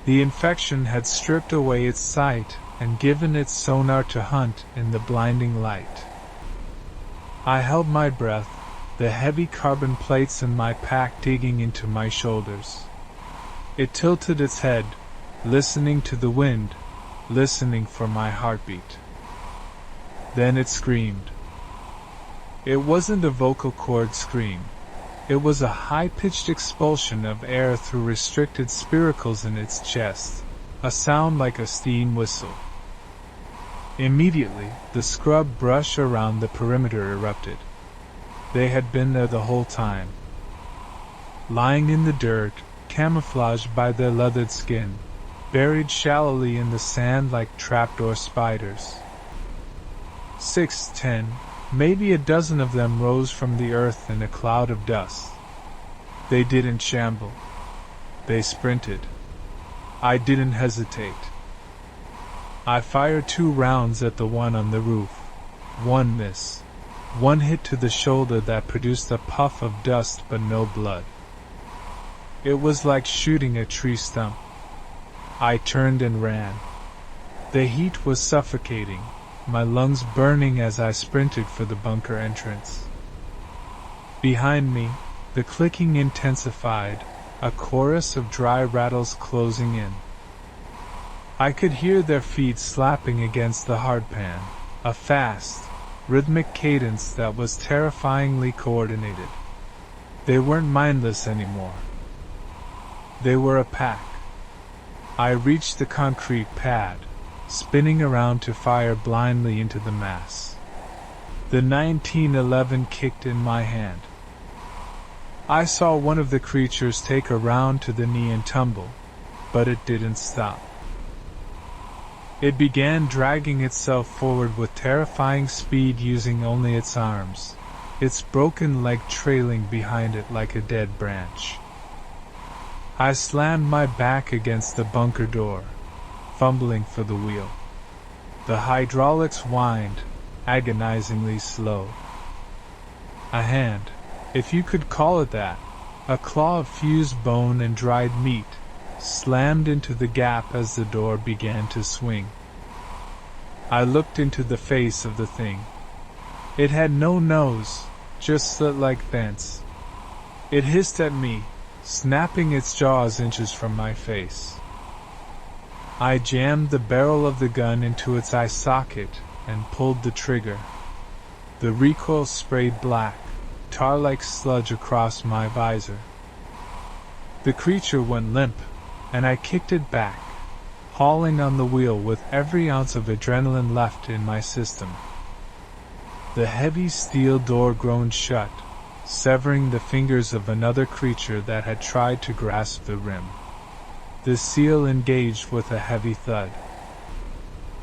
The infection had stripped away its sight and given its sonar to hunt in the blinding light. I held my breath, the heavy carbon plates in my pack digging into my shoulders. It tilted its head, listening to the wind, listening for my heartbeat. Then it screamed. It wasn't a vocal cord scream. It was a high-pitched expulsion of air through restricted spiracles in its chest, a sound like a steam whistle. Immediately, the scrub brush around the perimeter erupted. They had been there the whole time. Lying in the dirt, camouflaged by their leathered skin, buried shallowly in the sand like trapdoor spiders. 6, 10, maybe a dozen of them rose from the earth in a cloud of dust. They didn't shamble. They sprinted. I didn't hesitate. I fired 2 rounds at the one on the roof. 1 miss. 1 hit to the shoulder that produced a puff of dust but no blood. It was like shooting a tree stump. I turned and ran. The heat was suffocating, my lungs burning as I sprinted for the bunker entrance. Behind me, the clicking intensified, a chorus of dry rattles closing in. I could hear their feet slapping against the hardpan, a fast, rhythmic cadence that was terrifyingly coordinated. They weren't mindless anymore. They were a pack. I reached the concrete pad, spinning around to fire blindly into the mass. The 1911 kicked in my hand. I saw one of the creatures take a round to the knee and tumble, but it didn't stop. It began dragging itself forward with terrifying speed using only its arms, its broken leg trailing behind it like a dead branch. I slammed my back against the bunker door, fumbling for the wheel. The hydraulics whined, agonizingly slow. A hand, if you could call it that, a claw of fused bone and dried meat, slammed into the gap as the door began to swing. I looked into the face of the thing. It had no nose, just slit-like vents. It hissed at me, snapping its jaws inches from my face. I jammed the barrel of the gun into its eye socket and pulled the trigger. The recoil sprayed black, tar-like sludge across my visor. The creature went limp, and I kicked it back, hauling on the wheel with every ounce of adrenaline left in my system. The heavy steel door groaned shut, severing the fingers of another creature that had tried to grasp the rim. The seal engaged with a heavy thud.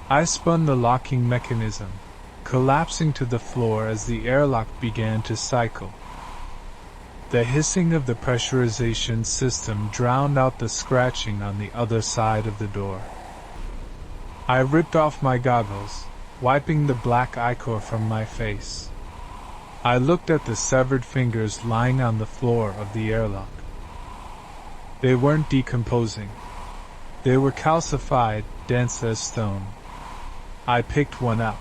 I spun the locking mechanism, collapsing to the floor as the airlock began to cycle. The hissing of the pressurization system drowned out the scratching on the other side of the door. I ripped off my goggles, wiping the black ichor from my face. I looked at the severed fingers lying on the floor of the airlock. They weren't decomposing. They were calcified, dense as stone. I picked one up.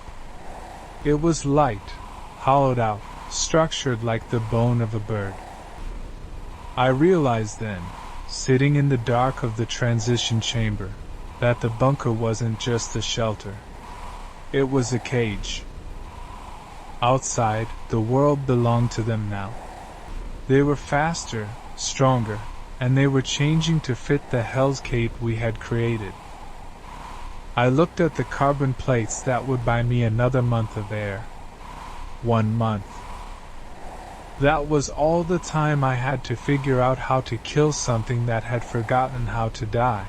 It was light, hollowed out, structured like the bone of a bird. I realized then, sitting in the dark of the transition chamber, that the bunker wasn't just a shelter. It was a cage. Outside, the world belonged to them now. They were faster, stronger, and they were changing to fit the hellscape we had created. I looked at the carbon plates that would buy me another month of air. 1 month. That was all the time I had to figure out how to kill something that had forgotten how to die.